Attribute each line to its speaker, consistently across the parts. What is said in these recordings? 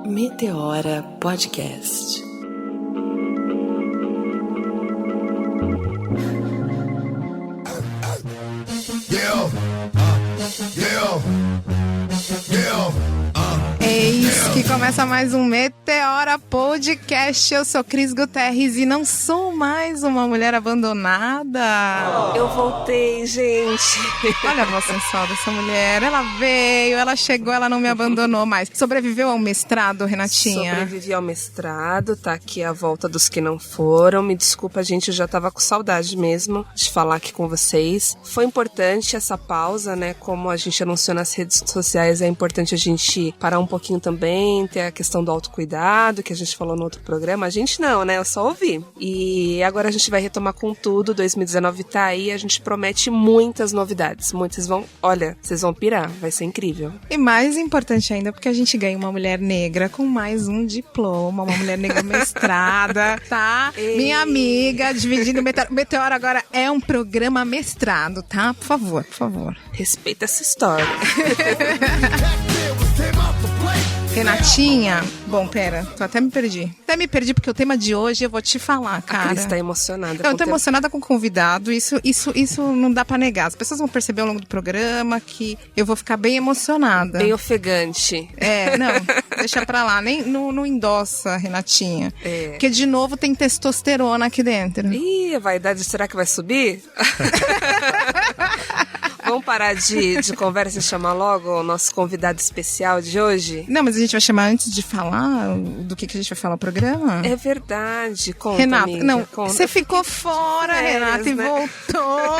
Speaker 1: Meteora Podcast.
Speaker 2: Eis que começa mais um Meteora Podcast. Eu sou Cris Guterres e não sou mais uma mulher abandonada.
Speaker 3: Eu voltei, gente.
Speaker 2: Olha a voz sensual dessa mulher. Ela veio, ela chegou, ela não me abandonou mais. Sobreviveu ao mestrado, Renatinha?
Speaker 3: Sobrevivi ao mestrado, tá aqui a volta dos que não foram. Me desculpa, gente, eu já tava com saudade mesmo de falar aqui com vocês. Foi importante essa pausa, né? Como a gente anunciou nas redes sociais, é importante a gente parar um pouquinho também, ter a questão do autocuidado, que a gente falou no outro programa. A gente não, né? Eu só ouvi. E agora a gente vai retomar com tudo. 2019 tá aí, a gente promete muitas novidades. Muitas vão... Olha, vocês vão pirar, vai ser incrível.
Speaker 2: E mais importante ainda, porque a gente ganha uma mulher negra com mais um diploma, uma mulher negra mestrada, tá?
Speaker 3: Ei.
Speaker 2: Minha amiga, dividindo o Meteora agora é um programa mestrado, tá? Por favor, por favor.
Speaker 3: Respeita essa história.
Speaker 2: Renatinha, bom, pera, até me perdi. Até me perdi porque o tema de hoje eu vou te falar, cara.
Speaker 3: A Cris tá emocionada.
Speaker 2: Eu tô emocionada com o convidado, isso não dá pra negar. As pessoas vão perceber ao longo do programa que eu vou ficar bem emocionada.
Speaker 3: Bem ofegante.
Speaker 2: É, não, deixa pra lá, nem não endossa, Renatinha.
Speaker 3: É.
Speaker 2: Porque de novo tem testosterona aqui dentro.
Speaker 3: Ih, a vaidade, será que vai subir? Vamos parar de conversa e chamar logo o nosso convidado especial de hoje?
Speaker 2: Não, mas a gente vai chamar antes de falar do que a gente vai falar no programa?
Speaker 3: É verdade, conta,
Speaker 2: Renata,
Speaker 3: amiga,
Speaker 2: não,
Speaker 3: conta.
Speaker 2: você ficou fora, Renata, e
Speaker 3: né?
Speaker 2: voltou.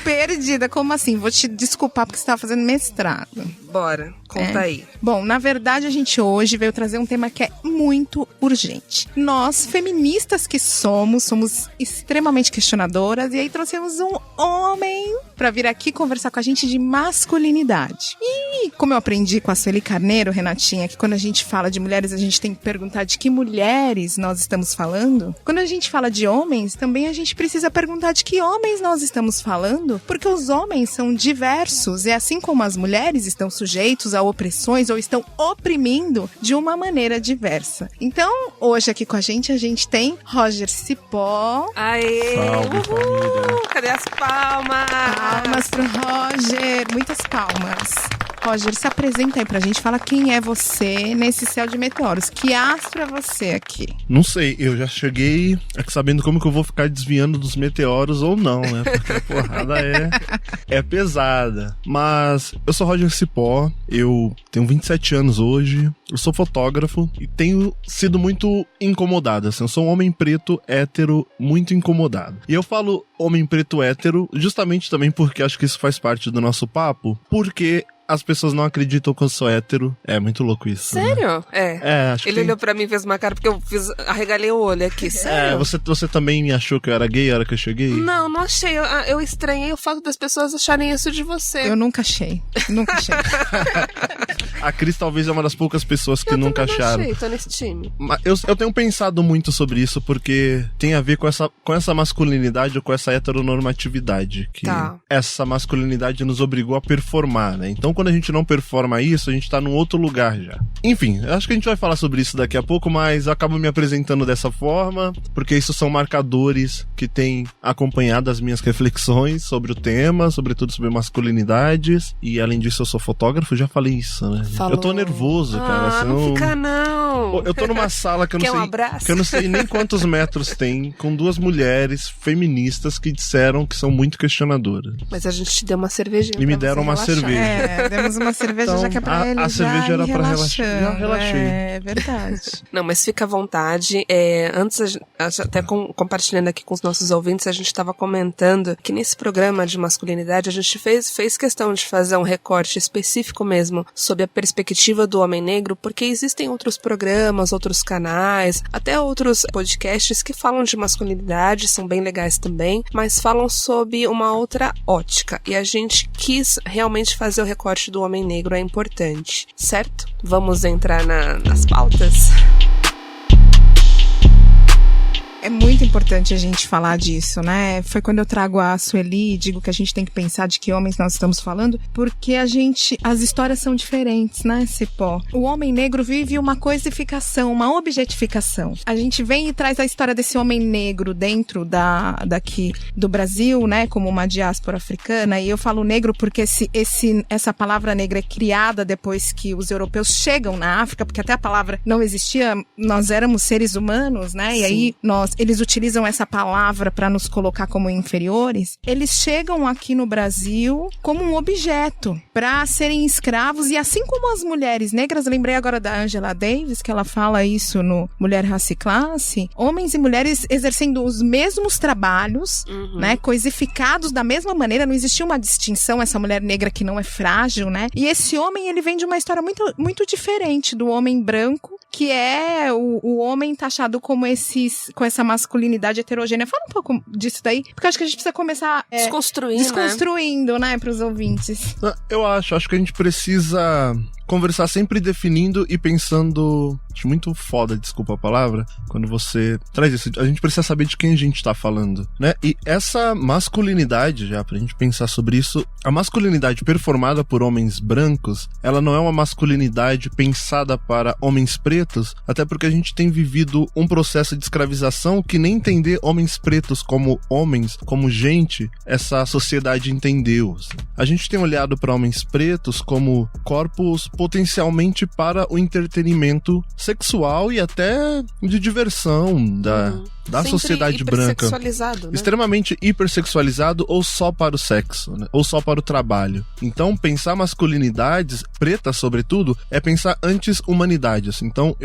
Speaker 2: Perdida, como assim? Vou te desculpar porque você estava fazendo mestrado.
Speaker 3: Bora, conta aí.
Speaker 2: Bom, na verdade a gente hoje veio trazer um tema que é muito urgente. Nós, feministas que somos extremamente questionadoras e aí trouxemos um homem pra vir aqui conversar com a gente de masculinidade. E como eu aprendi com a Sueli Carneiro, Renatinha, que quando a gente fala de mulheres a gente tem que perguntar de que mulheres nós estamos falando. Quando a gente fala de homens, também a gente precisa perguntar de que homens nós estamos falando, porque os homens são diversos e assim como as mulheres estão sujeitos a opressões ou estão oprimindo de uma maneira diversa. Então, hoje aqui com a gente tem Roger Cipó.
Speaker 3: Aê!
Speaker 4: Salve, família.
Speaker 3: Cadê as palmas?
Speaker 2: Palmas pro Roger, muitas palmas. Roger, se apresenta aí pra gente, fala quem é você nesse céu de meteoros. Que astro é você aqui?
Speaker 4: Não sei, eu já cheguei aqui sabendo como que eu vou ficar desviando dos meteoros ou não, né? Porque a porrada é pesada. Mas eu sou Roger Cipó, eu tenho 27 anos hoje, eu sou fotógrafo e tenho sido muito incomodado, assim. Eu sou um homem preto, hétero, muito incomodado. E eu falo homem preto, hétero justamente também porque acho que isso faz parte do nosso papo, porque as pessoas não acreditam que eu sou hétero. É muito louco isso.
Speaker 3: Sério?
Speaker 4: Né? Acho
Speaker 3: Ele
Speaker 4: que...
Speaker 3: olhou pra mim e fez uma cara porque eu arregalei o olho aqui. Sério?
Speaker 4: Você também achou que eu era gay na hora que eu cheguei?
Speaker 3: Não achei. Eu estranhei o fato das pessoas acharem isso de você.
Speaker 2: Eu nunca achei. Nunca achei.
Speaker 4: A Cris talvez é uma das poucas pessoas que nunca acharam.
Speaker 3: Achei, tô nesse time.
Speaker 4: Mas eu tenho pensado muito sobre isso porque tem a ver com essa masculinidade ou com essa heteronormatividade. Que essa masculinidade nos obrigou a performar, né? Então, quando a gente não performa isso, a gente tá num outro lugar já. Enfim, eu acho que a gente vai falar sobre isso daqui a pouco, mas eu acabo me apresentando dessa forma, porque isso são marcadores que têm acompanhado as minhas reflexões sobre o tema, sobretudo sobre masculinidades, e além disso eu sou fotógrafo, já falei isso, né?
Speaker 3: Falou.
Speaker 4: Eu tô nervoso, cara.
Speaker 3: Não fica não.
Speaker 4: Eu tô numa sala que eu não
Speaker 3: Quer
Speaker 4: sei,
Speaker 3: um abraço?
Speaker 4: que eu não sei nem quantos metros tem, com duas mulheres feministas que disseram que são muito questionadoras.
Speaker 3: Mas a gente te deu uma cervejinha.
Speaker 4: E me deram uma cerveja.
Speaker 2: Demos uma cerveja
Speaker 4: Então,
Speaker 2: já que é pra ele.
Speaker 4: a cerveja era pra relaxar. Já relaxei.
Speaker 2: É verdade.
Speaker 3: Não, mas fica à vontade. Antes, até compartilhando aqui com os nossos ouvintes, a gente estava comentando que nesse programa de masculinidade a gente fez questão de fazer um recorte específico mesmo sobre a perspectiva do homem negro, porque existem outros programas, outros canais, até outros podcasts que falam de masculinidade, são bem legais também, mas falam sob uma outra ótica. E a gente quis realmente fazer o recorte do homem negro, é importante, certo? Vamos entrar nas pautas?
Speaker 2: É muito importante a gente falar disso, né? Foi quando eu trago a Sueli e digo que a gente tem que pensar de que homens nós estamos falando, porque as histórias são diferentes, né, Cipó? O homem negro vive uma coisificação, uma objetificação. A gente vem e traz a história desse homem negro dentro daqui do Brasil, né, como uma diáspora africana, e eu falo negro porque essa palavra negra é criada depois que os europeus chegam na África, porque até a palavra não existia, nós éramos seres humanos, né, e aí eles utilizam essa palavra para nos colocar como inferiores. Eles chegam aqui no Brasil como um objeto para serem escravos, e assim como as mulheres negras, lembrei agora da Angela Davis, que ela fala isso no Mulher, Raça e Classe, homens e mulheres exercendo os mesmos trabalhos, né, coisificados da mesma maneira, não existia uma distinção, essa mulher negra que não é frágil, né, e esse homem, ele vem de uma história muito, muito diferente do homem branco, que é o homem taxado como com essa masculinidade heterogênea. Fala um pouco disso daí, porque eu acho que a gente precisa começar desconstruindo, né, pros ouvintes.
Speaker 4: Eu acho que a gente precisa conversar sempre definindo e pensando... Acho muito foda, desculpa a palavra, quando você traz isso. A gente precisa saber de quem a gente tá falando, né? E essa masculinidade, já pra gente pensar sobre isso, a masculinidade performada por homens brancos, ela não é uma masculinidade pensada para homens pretos, até porque a gente tem vivido um processo de escravização que nem entender homens pretos como homens, como gente, essa sociedade entendeu. A gente tem olhado para homens pretos como corpos potencialmente para o entretenimento sexual e até de diversão da sociedade branca.
Speaker 3: Né?
Speaker 4: Extremamente hipersexualizado, ou só para o sexo, né? Ou só para o trabalho. Então, pensar masculinidades, pretas sobretudo, é pensar antes humanidade. Assim. Então,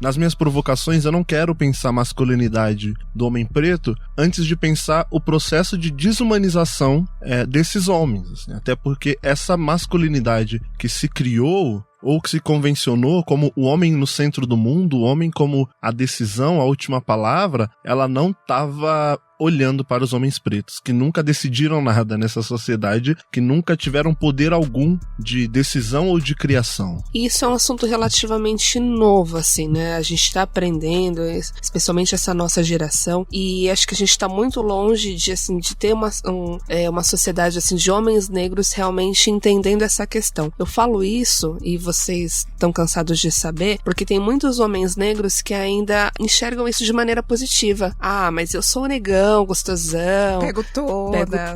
Speaker 4: nas minhas provocações, eu não quero pensar masculinidade do homem preto antes de pensar o processo de desumanização desses homens. Assim. Até porque essa masculinidade que se criou ou que se convencionou como o homem no centro do mundo, o homem como a decisão, a última palavra, ela não estava olhando para os homens pretos, que nunca decidiram nada nessa sociedade, que nunca tiveram poder algum de decisão ou de criação.
Speaker 3: Isso é um assunto relativamente novo, assim, né? A gente tá aprendendo, especialmente essa nossa geração, e acho que a gente tá muito longe de ter uma sociedade, assim, de homens negros realmente entendendo essa questão. Eu falo isso, e vocês estão cansados de saber, porque tem muitos homens negros que ainda enxergam isso de maneira positiva. Ah, mas eu sou negão, gostosão,
Speaker 2: pego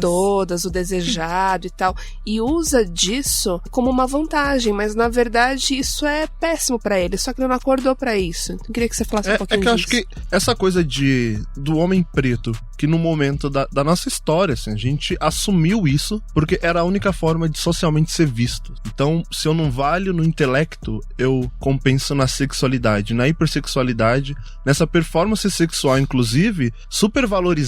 Speaker 3: todas, o desejado e tal, e usa disso como uma vantagem, mas na verdade isso é péssimo pra ele, só que ele não acordou pra isso. Então, eu queria que você falasse um pouquinho disso.
Speaker 4: Eu acho que essa coisa do homem preto, que no momento da nossa história, assim, a gente assumiu isso porque era a única forma de socialmente ser visto. Então, se eu não valho no intelecto, eu compenso na sexualidade, na hipersexualidade, nessa performance sexual, inclusive, supervalorizada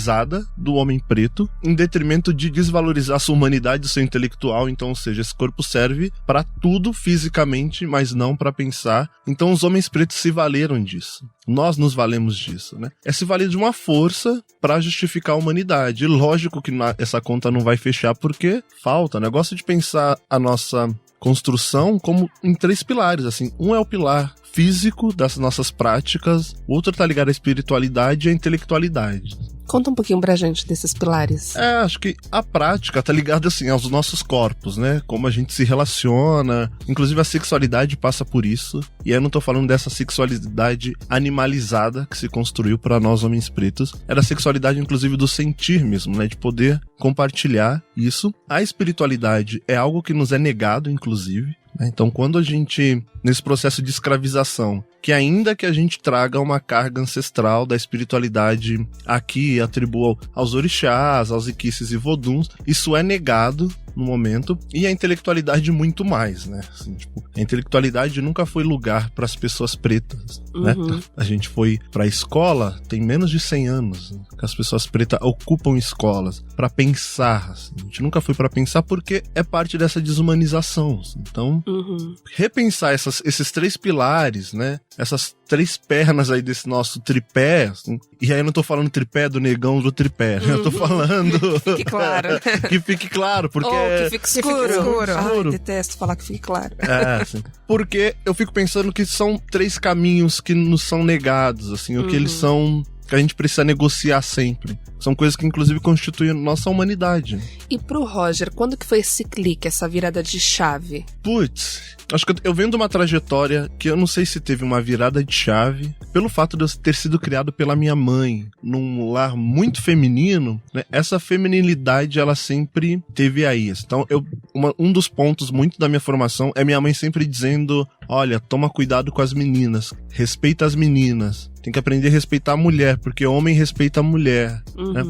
Speaker 4: do homem preto, em detrimento de desvalorizar sua humanidade, seu intelectual. Então, ou seja, esse corpo serve para tudo fisicamente, mas não para pensar. Então, os homens pretos se valeram disso. Nós nos valemos disso, né? É se valer de uma força para justificar a humanidade. E lógico que essa conta não vai fechar porque falta. O negócio de pensar a nossa construção como em 3 pilares, assim. Um é o pilar físico das nossas práticas, o outro tá ligado à espiritualidade e à intelectualidade.
Speaker 3: Conta um pouquinho pra gente desses pilares.
Speaker 4: Acho que a prática tá ligada, assim, aos nossos corpos, né? Como a gente se relaciona. Inclusive a sexualidade passa por isso. E aí eu não tô falando dessa sexualidade animalizada que se construiu pra nós homens pretos. Era a sexualidade, inclusive, do sentir mesmo, né? De poder compartilhar isso. A espiritualidade é algo que nos é negado, inclusive. Então, quando a gente, nesse processo de escravização, que ainda que a gente traga uma carga ancestral da espiritualidade aqui, atribua aos orixás, aos iquices e voduns, isso é negado no momento, e a intelectualidade muito mais, né? Assim, tipo, a intelectualidade nunca foi lugar para as pessoas pretas, né? A gente foi pra escola, tem menos de 100 anos, né, que as pessoas pretas ocupam escolas para pensar, assim. A gente nunca foi para pensar porque é parte dessa desumanização, assim. Então, repensar esses 3 pilares, né? Essas 3 pernas aí desse nosso tripé, assim. E aí eu não tô falando tripé do negão do tripé, eu tô falando...
Speaker 3: Fique claro.
Speaker 4: Que fique claro, porque...
Speaker 3: Que fique escuro. Ai, detesto falar que fique claro.
Speaker 4: Assim, porque eu fico pensando que são 3 caminhos que nos são negados, assim, o que eles são que a gente precisa negociar sempre. São coisas que, inclusive, constituem nossa humanidade.
Speaker 3: E pro Roger, quando que foi esse clique, essa virada de chave?
Speaker 4: Putz, acho que eu venho de uma trajetória que eu não sei se teve uma virada de chave, pelo fato de eu ter sido criado pela minha mãe, num lar muito feminino, né? Essa feminilidade, ela sempre teve aí. Então, um dos pontos muito da minha formação é minha mãe sempre dizendo, olha, toma cuidado com as meninas, respeita as meninas. Tem que aprender a respeitar a mulher, porque homem respeita a mulher, né?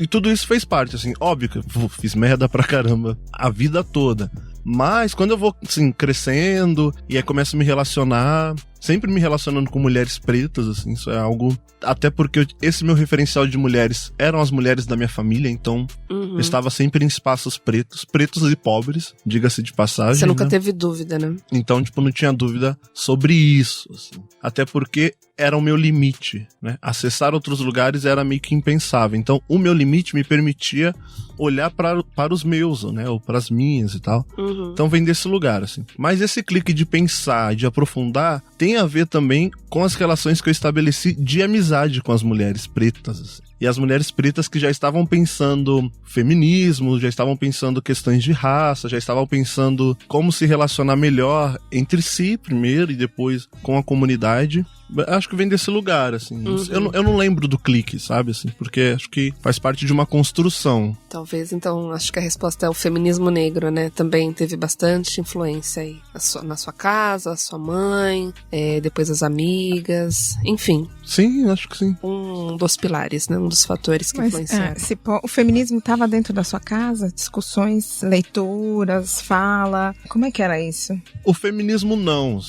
Speaker 4: E tudo isso fez parte, assim, óbvio que eu fiz merda pra caramba a vida toda. Mas quando eu vou, assim, crescendo e aí começo a me relacionar, sempre me relacionando com mulheres pretas, assim, isso é algo... Até porque esse meu referencial de mulheres eram as mulheres da minha família, então eu estava sempre em espaços pretos e pobres, diga-se de passagem.
Speaker 3: Você nunca
Speaker 4: né?
Speaker 3: teve dúvida, né?
Speaker 4: Então, tipo, não tinha dúvida sobre isso, assim. Até porque era o meu limite, né? Acessar outros lugares era meio que impensável. Então, o meu limite me permitia olhar para os meus, né? Ou para as minhas e tal. Então, vem desse lugar, assim. Mas esse clique de pensar, de aprofundar, tem a ver também com as relações que eu estabeleci de amizade com as mulheres pretas, assim. E as mulheres pretas que já estavam pensando feminismo, já estavam pensando questões de raça, já estavam pensando como se relacionar melhor entre si primeiro e depois com a comunidade. Acho que vem desse lugar, assim. Eu não lembro do clique, sabe, assim, porque acho que faz parte de uma construção.
Speaker 3: Talvez, então, acho que a resposta é o feminismo negro, né? Também teve bastante influência aí. Na sua casa, a sua mãe, depois as amigas, enfim.
Speaker 4: Sim, acho que sim.
Speaker 3: Um dos pilares, né? Um dos fatores que influenciaram.
Speaker 2: O feminismo estava dentro da sua casa? Discussões, leituras, fala? Como é que era isso?
Speaker 4: O feminismo não,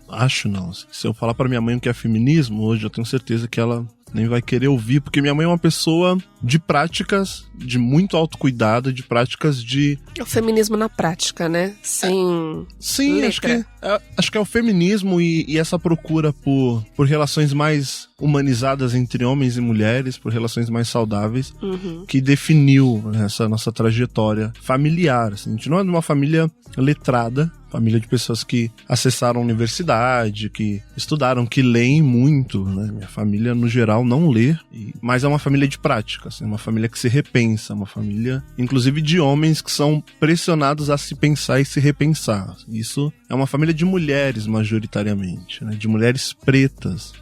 Speaker 4: acho não. Se eu falar pra minha mãe o que é feminismo, hoje eu tenho certeza que ela nem vai querer ouvir, porque minha mãe é uma pessoa de práticas, de muito autocuidado, de práticas de...
Speaker 3: O feminismo na prática, né? Sim,
Speaker 4: letra. Acho que é o feminismo e essa procura por relações mais humanizadas entre homens e mulheres, por relações mais saudáveis, que definiu essa nossa trajetória familiar. Assim. A gente não é de uma família letrada, família de pessoas que acessaram a universidade, que estudaram, que leem muito, né? Minha família, no geral, não lê, mas é uma família de prática, assim, uma família que se repensa, uma família, inclusive, de homens que são pressionados a se pensar e se repensar. Isso é uma família de mulheres, majoritariamente, né? De mulheres pretas.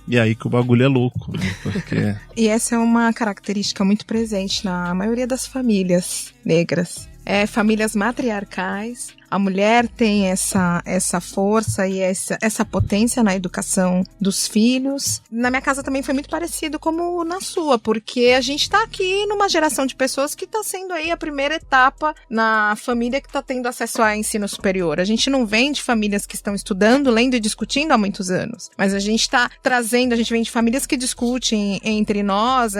Speaker 4: E aí que o bagulho é louco, né? Porque...
Speaker 2: E essa é uma característica muito presente na maioria das famílias negras. Famílias matriarcais. A mulher tem essa força e essa potência na educação dos filhos. Na minha casa também foi muito parecido como na sua, porque a gente tá aqui numa geração de pessoas que tá sendo aí a primeira etapa na família que tá tendo acesso a ensino superior. A gente não vem de famílias que estão estudando, lendo e discutindo há muitos anos, mas a gente tá trazendo, a gente vem de famílias que discutem entre nós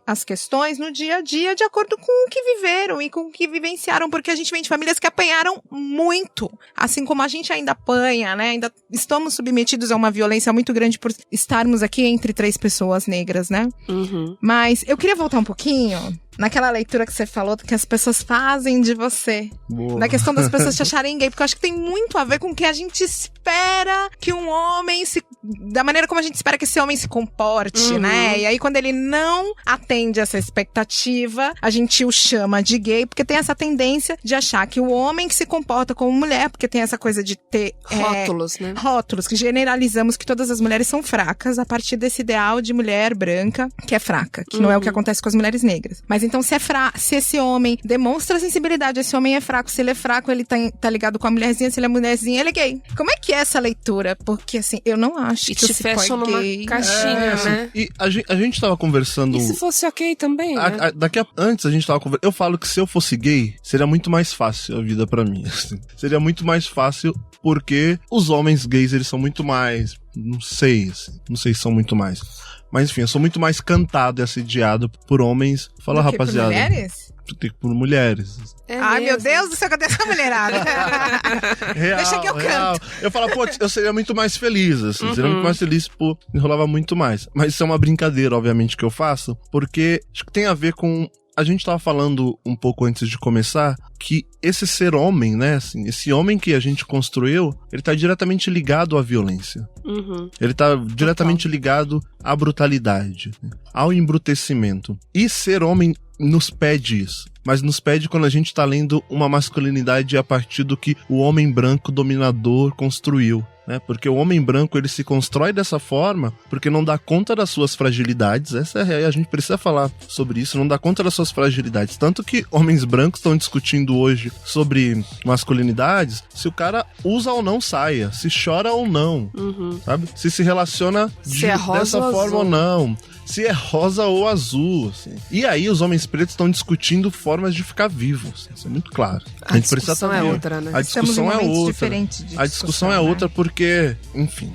Speaker 2: as questões no dia a dia de acordo com o que viveram e com o que vivenciaram, porque a gente vem de famílias que apanharam muito, assim como a gente ainda apanha, né? Ainda estamos submetidos a uma violência muito grande por estarmos aqui entre 3 pessoas negras, né? Mas eu queria voltar um pouquinho naquela leitura que você falou que as pessoas fazem de você.
Speaker 4: Boa.
Speaker 2: Na questão das pessoas te acharem gay, porque eu acho que tem muito a ver com o que a gente espera que um homem da maneira como a gente espera que esse homem se comporte, né? E aí quando ele não atende essa expectativa, a gente o chama de gay, porque tem essa tendência de achar que o homem que se comporta como mulher, porque tem essa coisa de ter...
Speaker 3: Rótulos, né?
Speaker 2: Rótulos, que generalizamos que todas as mulheres são fracas a partir desse ideal de mulher branca que é fraca, que não é o que acontece com as mulheres negras. Mas então se esse homem demonstra sensibilidade, esse homem é fraco, se ele é fraco, ele tá ligado com a mulherzinha, se ele é mulherzinha, ele é gay. Como é que é essa leitura? Porque assim, eu não acho que
Speaker 3: te fecham numa caixinha, né?
Speaker 4: E a gente tava conversando...
Speaker 3: E se fosse ok também, né?
Speaker 4: Antes a gente tava conversando... Eu falo que se eu fosse gay, seria muito mais fácil a vida pra mim. Assim. Seria muito mais fácil porque os homens gays, eles são muito mais... Não sei se são muito mais... Mas enfim, eu sou muito mais cantado e assediado por homens. Fala, rapaziada.
Speaker 2: Por mulheres?
Speaker 4: Por mulheres.
Speaker 2: Ai, meu Deus do céu, cadê essa mulherada?
Speaker 4: Real,
Speaker 2: deixa que eu canto.
Speaker 4: Eu falo, eu seria muito mais feliz, assim. Seria muito mais feliz, enrolava muito mais. Mas isso é uma brincadeira, obviamente, que eu faço. Porque acho que tem a ver com a gente tava falando um pouco antes de começar que esse ser homem, né, assim, esse homem que a gente construiu, ele tá diretamente ligado à violência. Ele tá diretamente ligado à brutalidade, ao embrutecimento. E ser homem nos pede isso. Mas nos pede quando a gente tá lendo uma masculinidade a partir do que o homem branco dominador construiu. Né? Porque o homem branco, ele se constrói dessa forma porque não dá conta das suas fragilidades. Essa é a real, a gente precisa falar sobre isso, não dá conta das suas fragilidades. Tanto que homens brancos estão discutindo hoje sobre masculinidades, se o cara usa ou não saia, se chora ou não, sabe? Se relaciona dessa forma ou não, se é rosa ou azul, assim. E aí os homens pretos estão discutindo formas de ficar vivos, assim. Isso é muito claro.
Speaker 3: A discussão é outra, né?
Speaker 4: A discussão é outra. A discussão é outra porque, enfim...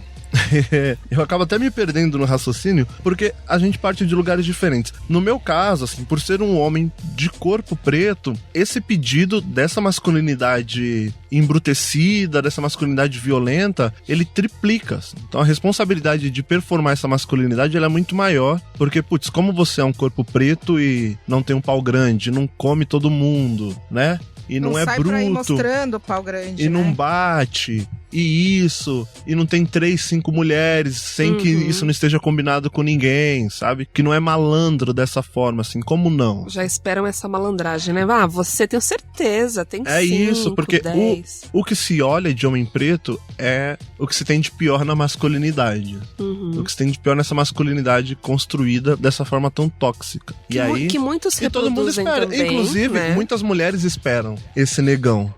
Speaker 4: eu acabo até me perdendo no raciocínio, porque a gente parte de lugares diferentes. No meu caso, assim, por ser um homem de corpo preto, esse pedido dessa masculinidade embrutecida, dessa masculinidade violenta, ele triplica, assim. Então a responsabilidade de performar essa masculinidade, ela é muito maior, porque, putz, como você é um corpo preto e não tem um pau grande, não come todo mundo, né? E não é
Speaker 2: sai
Speaker 4: bruto.
Speaker 2: Pra ir mostrando o pau grande,
Speaker 4: e não bate. E não tem 3, 5 mulheres, sem que isso não esteja combinado com ninguém, sabe? Que não é malandro dessa forma, assim, como não?
Speaker 3: Já esperam essa malandragem, né? Você tem certeza, tem 5,
Speaker 4: isso, porque
Speaker 3: 10.
Speaker 4: O que se olha de homem preto é o que se tem de pior na masculinidade. O que se tem de pior nessa masculinidade construída dessa forma tão tóxica.
Speaker 3: Que muitos reproduzem
Speaker 4: todo mundo espera.
Speaker 3: Também,
Speaker 4: inclusive,
Speaker 3: né?
Speaker 4: muitas mulheres esperam esse negão.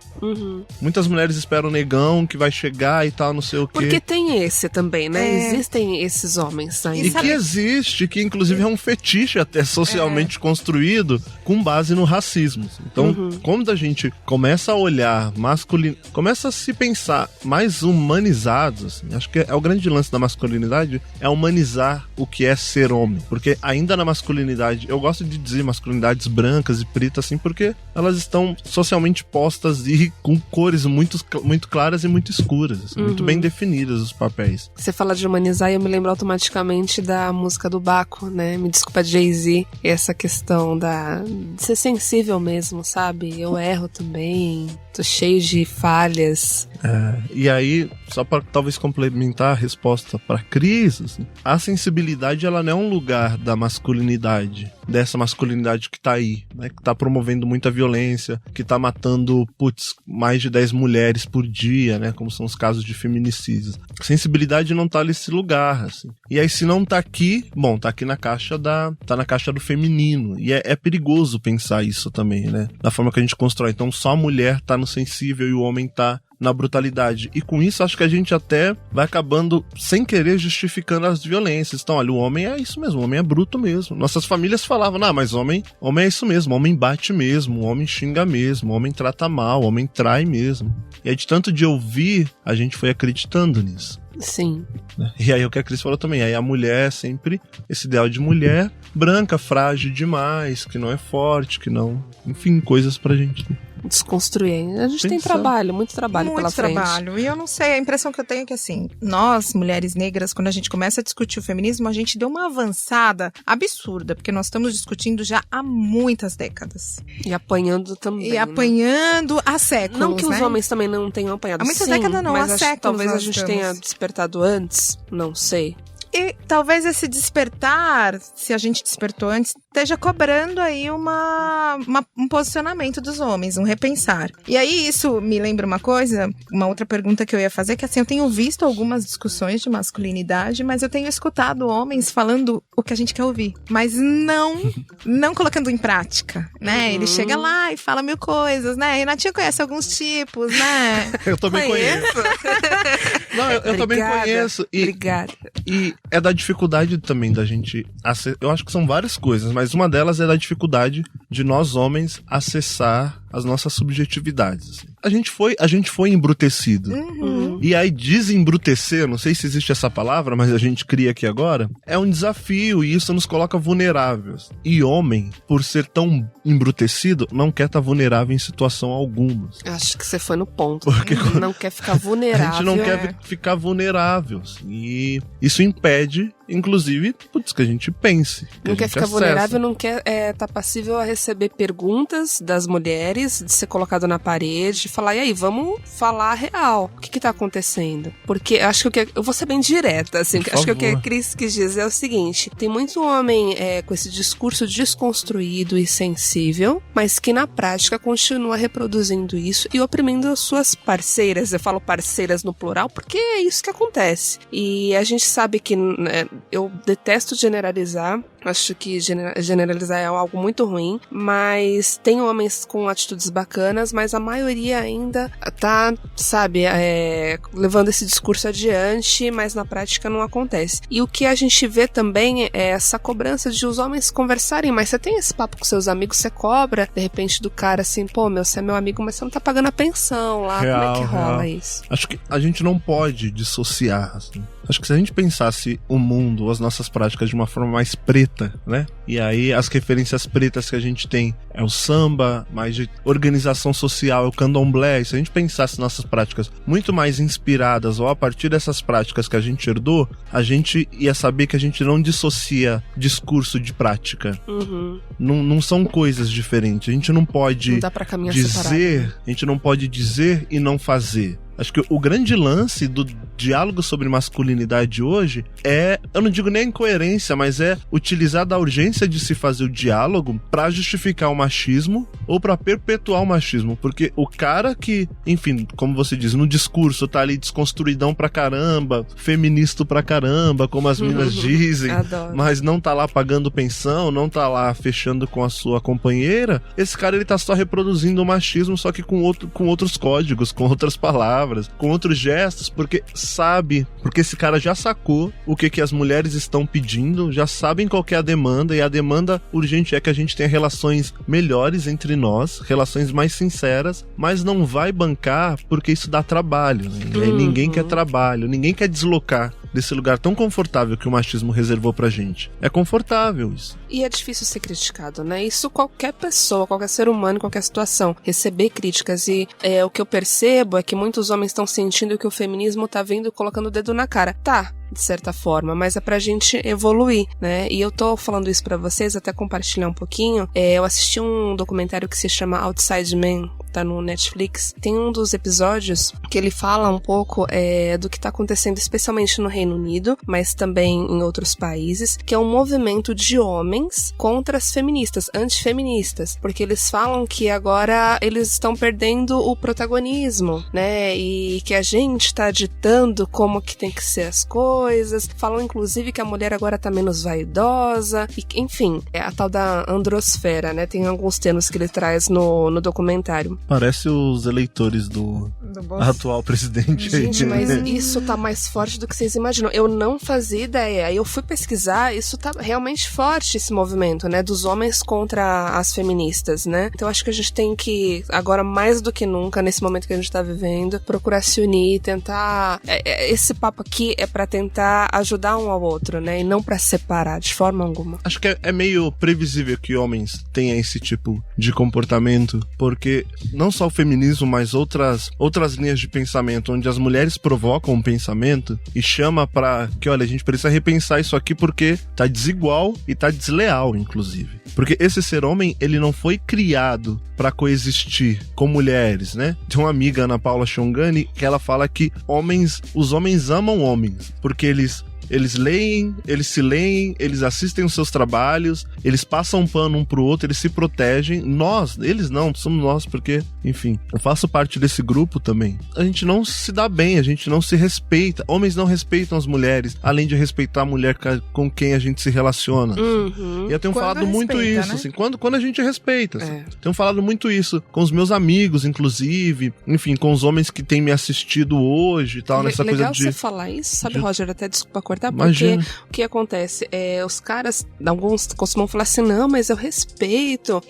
Speaker 4: Muitas mulheres esperam o negão que vai chegar e tal, não sei o quê.
Speaker 3: Porque tem esse também, né? Existem esses homens aí.
Speaker 4: E que existe, que inclusive é um fetiche até socialmente construído com base no racismo. Então, quando a gente começa a olhar masculino, começa a se pensar mais humanizados, assim, acho que é o grande lance da masculinidade, é humanizar o que é ser homem. Porque ainda na masculinidade, eu gosto de dizer masculinidades brancas e pretas, assim, porque elas estão socialmente postas e com cores muito claras e muito escuras, assim, muito bem definidas os papéis.
Speaker 3: Você fala de humanizar e eu me lembro automaticamente da música do Baco, né? Me desculpa, Jay-Z, essa questão de ser sensível mesmo, sabe? Eu erro também, tô cheio de falhas.
Speaker 4: E aí, só para talvez complementar a resposta para Cris, assim, a sensibilidade, ela não é um lugar da masculinidade, dessa masculinidade que tá aí, né? Que tá promovendo muita violência, que tá matando, mais de 10 mulheres por dia, né? Como são os casos de feminicídios. A sensibilidade não tá nesse lugar, assim. E aí, se não tá aqui, tá aqui na caixa tá na caixa do feminino. E é perigoso pensar isso também, né? Da forma que a gente constrói. Então, só a mulher tá no sensível e o homem tá na brutalidade. E com isso, acho que a gente até vai acabando, sem querer, justificando as violências. Então, olha, o homem é isso mesmo, o homem é bruto mesmo. Nossas famílias falavam, mas homem é isso mesmo, o homem bate mesmo, o homem xinga mesmo, o homem trata mal, o homem trai mesmo. E aí, de tanto de ouvir, a gente foi acreditando nisso.
Speaker 3: Sim.
Speaker 4: E aí o que a Cris falou também, aí a mulher é sempre esse ideal de mulher branca, frágil demais, que não é forte, que não... Enfim, coisas pra gente
Speaker 3: desconstruir. A gente tem trabalho, muito trabalho pela frente.
Speaker 2: Muito trabalho. E eu não sei, a impressão que eu tenho é que, assim, nós, mulheres negras, quando a gente começa a discutir o feminismo, a gente deu uma avançada absurda, porque nós estamos discutindo já há muitas décadas.
Speaker 3: E apanhando também.
Speaker 2: E apanhando há séculos,
Speaker 3: não que
Speaker 2: né?
Speaker 3: os homens também não tenham apanhado.
Speaker 2: Há muitas décadas não, há séculos.
Speaker 3: Talvez a gente tenha despertado antes, não sei.
Speaker 2: E talvez esse despertar, se a gente despertou antes, esteja cobrando aí um posicionamento dos homens, um repensar. E aí isso me lembra uma coisa, uma outra pergunta que eu ia fazer, que assim, eu tenho visto algumas discussões de masculinidade, mas eu tenho escutado homens falando o que a gente quer ouvir, mas não colocando em prática, né? Ele chega lá e fala 1000 coisas, né? Renatinha conhece alguns tipos, né?
Speaker 4: Eu também conheço. Não, eu também conheço.
Speaker 3: Obrigada.
Speaker 4: E é da dificuldade também da gente... Eu acho que são várias coisas, mas uma delas é da dificuldade de nós homens acessar as nossas subjetividades. Assim. a gente foi embrutecido. E aí desembrutecer, não sei se existe essa palavra, mas a gente cria aqui agora, é um desafio e isso nos coloca vulneráveis. E homem, por ser tão embrutecido, não quer estar vulnerável em situação alguma.
Speaker 3: Acho que você foi no ponto.
Speaker 4: Porque
Speaker 3: não quer ficar vulnerável.
Speaker 4: A gente não quer ficar vulnerável. E isso impede, inclusive, que a gente pense.
Speaker 3: Não quer ficar vulnerável, não quer tá passível a receber perguntas das mulheres, de ser colocado na parede, falar, e aí, vamos falar a real. O que tá acontecendo? Porque acho que eu vou ser bem direta, assim, acho que o que a Cris quis dizer é o seguinte, tem muito homem com esse discurso desconstruído e sensível, mas que na prática continua reproduzindo isso e oprimindo as suas parceiras. Eu falo parceiras no plural porque é isso que acontece. E a gente sabe que eu detesto generalizar, acho que generalizar é algo muito ruim, mas tem homens com atitudes bacanas, mas a maioria ainda tá, sabe, levando esse discurso adiante, mas na prática não acontece. E o que a gente vê também é essa cobrança de os homens conversarem, mas você tem esse papo com seus amigos, você cobra, de repente, do cara assim, pô, você é meu amigo, mas você não tá pagando a pensão lá, como é que rola isso?
Speaker 4: Acho que a gente não pode dissociar, assim. Acho que se a gente pensasse o mundo, as nossas práticas de uma forma mais preta, né? E aí as referências pretas que a gente tem é o samba, mais de organização social, é o candomblé. Se a gente pensasse nossas práticas muito mais inspiradas ou a partir dessas práticas que a gente herdou, a gente ia saber que a gente não dissocia discurso de prática. Não são coisas diferentes. A gente não pode dizer, a gente não pode dizer e não fazer. Acho que o grande lance do diálogo sobre masculinidade hoje eu não digo nem incoerência, mas é utilizar da urgência de se fazer o diálogo pra justificar o machismo ou pra perpetuar o machismo. Porque o cara que, enfim, como você diz, no discurso tá ali desconstruidão pra caramba, feminista pra caramba, como as meninas dizem, mas não tá lá pagando pensão, não tá lá fechando com a sua companheira, esse cara ele tá só reproduzindo o machismo, só que com outros códigos, com outras palavras, com outros gestos, porque esse cara já sacou o que as mulheres estão pedindo, já sabem qual que é a demanda, e a demanda urgente é que a gente tenha relações melhores entre nós, relações mais sinceras, mas não vai bancar porque isso dá trabalho, né? E aí ninguém quer trabalho, ninguém quer deslocar desse lugar tão confortável que o machismo reservou pra gente. É confortável isso.
Speaker 3: E é difícil ser criticado, né? Isso qualquer pessoa, qualquer ser humano, qualquer situação, receber críticas. E o que eu percebo é que muitos homens estão sentindo que o feminismo tá vindo e colocando o dedo na cara. Tá, de certa forma, mas é pra gente evoluir, né? E eu tô falando isso pra vocês, até compartilhar um pouquinho. Eu assisti um documentário que se chama Outside Men, tá no Netflix. Tem um dos episódios que ele fala um pouco do que tá acontecendo, especialmente no Reino Unido, mas também em outros países, que é um movimento de homens contra as feministas, antifeministas, porque eles falam que agora eles estão perdendo o protagonismo, né? E que a gente tá ditando como que tem que ser as coisas. Falam, inclusive, que a mulher agora tá menos vaidosa. E, enfim, é a tal da androsfera, né? Tem alguns termos que ele traz no documentário.
Speaker 4: Parece os eleitores do atual presidente.
Speaker 3: Gente, mas isso tá mais forte do que vocês imaginam. Eu não fazia ideia. Aí eu fui pesquisar, isso tá realmente forte, esse movimento, né? Dos homens contra as feministas, né? Então acho que a gente tem que, agora mais do que nunca, nesse momento que a gente tá vivendo, procurar se unir, tentar... Esse papo aqui é pra tentar ajudar um ao outro, né? E não pra separar, de forma alguma.
Speaker 4: Acho que é meio previsível que homens tenham esse tipo de comportamento, porque não só o feminismo, mas outras linhas de pensamento, onde as mulheres provocam um pensamento e chama pra que, olha, a gente precisa repensar isso aqui porque tá desigual e tá desleal, inclusive. Porque esse ser homem, ele não foi criado pra coexistir com mulheres, né? Tem uma amiga, Ana Paula Chongani, que ela fala que os homens amam homens, porque eles leem, eles se leem, eles assistem os seus trabalhos, eles passam um pano um pro outro, eles se protegem. Eles não, somos nós, porque, enfim, eu faço parte desse grupo também. A gente não se dá bem, a gente não se respeita. Homens não respeitam as mulheres, além de respeitar a mulher com quem a gente se relaciona. E eu tenho falado muito isso, né? Assim, quando a gente respeita. Assim. Tenho falado muito isso com os meus amigos, inclusive, enfim, com os homens que têm me assistido hoje e tal, nessa coisa de...
Speaker 3: Legal você falar isso, sabe, Roger? Até desculpa cortar, Até porque
Speaker 4: Imagina.
Speaker 3: o que acontece? Os caras, alguns costumam falar assim, não, mas eu respeita,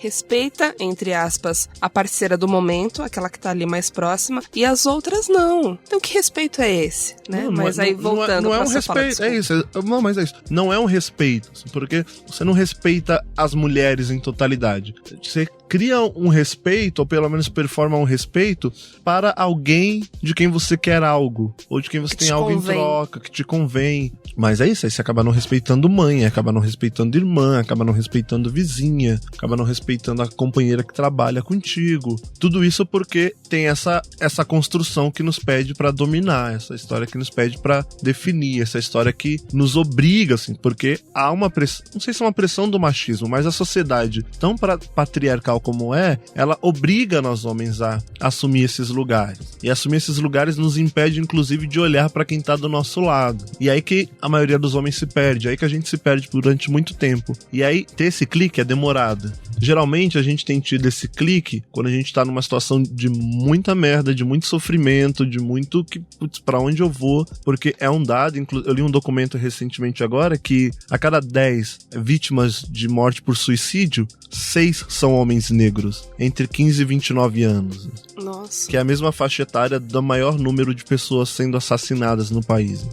Speaker 3: entre aspas, a parceira do momento, aquela que tá ali mais próxima, e as outras não. Então que respeito é esse, né? Mas aí voltando
Speaker 4: não é
Speaker 3: pra
Speaker 4: um
Speaker 3: sua fala,
Speaker 4: respeito, é isso. Não, mas é isso. Não é um respeito, porque você não respeita as mulheres em totalidade. Você cria um respeito, ou pelo menos performa um respeito para alguém de quem você quer algo, ou de quem você tem algo em troca, que te convém. Mas é isso, aí você acaba não respeitando mãe, acaba não respeitando irmã, acaba não respeitando vizinha, acaba não respeitando a companheira que trabalha contigo. Tudo isso porque tem essa construção que nos pede pra dominar, essa história que nos pede pra definir, essa história que nos obriga, assim, porque há uma pressão, não sei se é uma pressão do machismo, mas a sociedade tão patriarcal como ela obriga nós homens a assumir esses lugares. E assumir esses lugares nos impede, inclusive, de olhar pra quem tá do nosso lado. E aí que a maioria dos homens se perde, aí que a gente se perde durante muito tempo. E aí, ter esse clique é demorado. Geralmente, a gente tem tido esse clique quando a gente tá numa situação de muita merda, de muito sofrimento, de muito que, putz, pra onde eu vou? Porque é um dado, eu li um documento recentemente agora, que a cada 10 vítimas de morte por suicídio, 6 são homens negros, entre 15 e 29 anos.
Speaker 3: Nossa.
Speaker 4: Que é a mesma faixa etária do maior número de pessoas sendo assassinadas no país.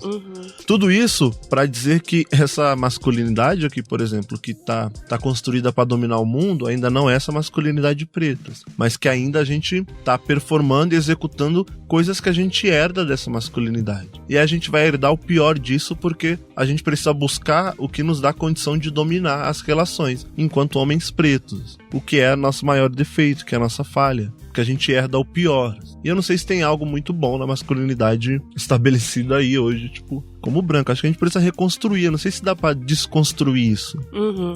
Speaker 4: Tudo isso pra dizer que essa masculinidade aqui, por exemplo, que tá construída pra dominar o mundo, ainda não é essa masculinidade preta, mas que ainda a gente tá performando e executando coisas que a gente herda dessa masculinidade. E a gente vai herdar o pior disso porque a gente precisa buscar o que nos dá condição de dominar as relações, enquanto homens pretos, o que é nosso maior defeito, que é a nossa falha, porque a gente herda o pior. E eu não sei se tem algo muito bom na masculinidade estabelecida aí hoje, tipo, como branco. Acho que a gente precisa reconstruir, eu não sei se dá pra desconstruir isso.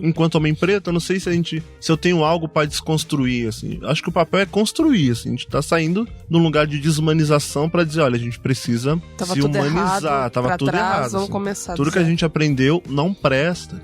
Speaker 4: Enquanto homem preto, eu não sei se eu tenho algo pra desconstruir, assim. Acho que o papel é construir, assim. A gente tá saindo num lugar de desumanização pra dizer, olha, a gente precisa se humanizar. Tava tudo errado.
Speaker 3: Vamos começar
Speaker 4: tudo que a gente aprendeu não presta.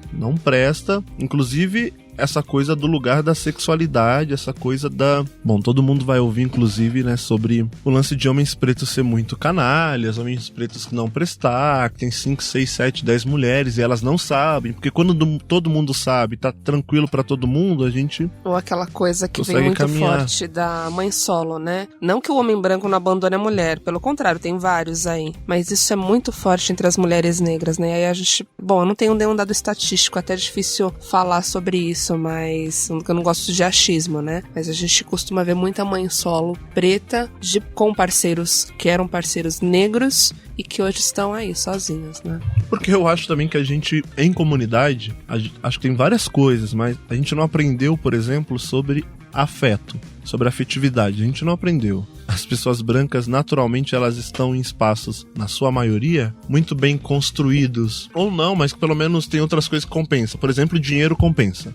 Speaker 4: Inclusive essa coisa do lugar da sexualidade, essa coisa da... Bom, todo mundo vai ouvir, inclusive, né, sobre o lance de homens pretos ser muito canalhas, homens pretos que não prestar, que tem 5, 6, 7, 10 mulheres e elas não sabem, porque quando todo mundo sabe, tá tranquilo pra todo mundo, a gente...
Speaker 3: Ou aquela coisa que vem muito forte da mãe solo, né? Não que o homem branco não abandone a mulher, pelo contrário, tem vários aí, mas isso é muito forte entre as mulheres negras, né? Aí a gente... Bom, eu não tenho nenhum dado estatístico, até é difícil falar sobre isso, mas eu não gosto de achismo, né? Mas a gente costuma ver muita mãe solo preta com parceiros que eram parceiros negros e que hoje estão aí sozinhos, né?
Speaker 4: Porque eu acho também que a gente, em comunidade, acho que tem várias coisas, mas a gente não aprendeu, por exemplo, sobre afeto, sobre afetividade. A gente não aprendeu. As pessoas brancas, naturalmente, elas estão em espaços, na sua maioria, muito bem construídos. Ou não, mas pelo menos tem outras coisas que compensam. Por exemplo, o dinheiro compensa.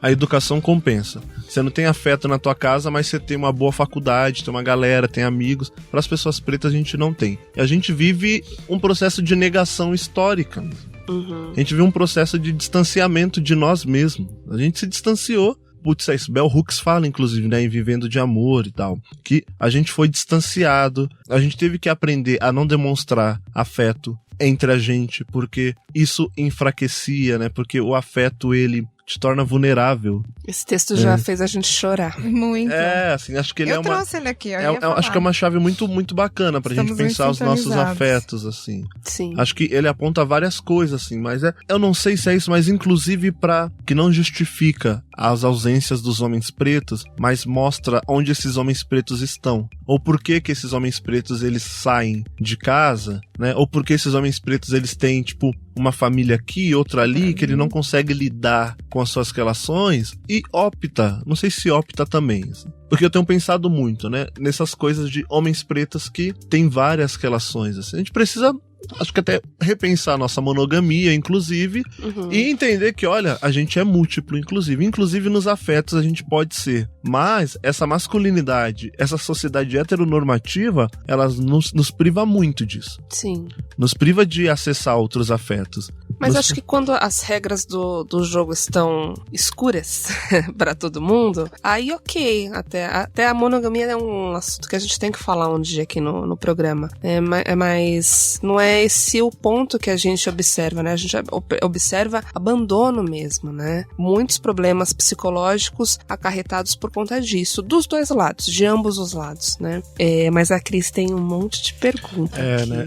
Speaker 4: A educação compensa. Você não tem afeto na tua casa, mas você tem uma boa faculdade, tem uma galera, tem amigos. Para as pessoas pretas, a gente não tem. E a gente vive um processo de negação histórica. A gente vive um processo de distanciamento de nós mesmos. A gente se distanciou. Putz, é isso. Bell Hooks fala, inclusive, né, em Vivendo de Amor e tal, que a gente foi distanciado, a gente teve que aprender a não demonstrar afeto entre a gente, porque isso enfraquecia, né, porque o afeto, ele te torna vulnerável.
Speaker 3: Esse texto já fez a gente chorar.
Speaker 2: Muito.
Speaker 4: Assim, acho que ele
Speaker 2: eu trouxe ele aqui,
Speaker 4: acho que é uma chave muito, muito bacana pra gente pensar os nossos afetos, assim.
Speaker 3: Sim.
Speaker 4: Acho que ele aponta várias coisas, assim, mas eu não sei se é isso, mas inclusive que não justifica as ausências dos homens pretos, mas mostra onde esses homens pretos estão. Ou por que esses homens pretos, eles saem de casa, né? Ou por que esses homens pretos, eles têm, tipo, uma família aqui, outra ali, que ele não consegue lidar com as suas relações e opta, não sei se opta também, assim. Porque eu tenho pensado muito, né, nessas coisas de homens pretos que têm várias relações, assim. A gente precisa, acho que até repensar a nossa monogamia, inclusive, e entender que, olha, a gente é múltiplo, inclusive nos afetos a gente pode ser. Mas essa masculinidade, essa sociedade heteronormativa, ela nos priva muito disso.
Speaker 3: Sim.
Speaker 4: Nos priva de acessar outros afetos.
Speaker 3: Mas acho que quando as regras do jogo estão escuras pra todo mundo, aí ok. Até a monogamia é um assunto que a gente tem que falar um dia aqui no programa. Mas não é esse o ponto que a gente observa, né? A gente observa abandono mesmo, né? Muitos problemas psicológicos acarretados por conta disso, dos dois lados, de ambos os lados, né? Mas a Cris tem um monte de perguntas aqui. Né?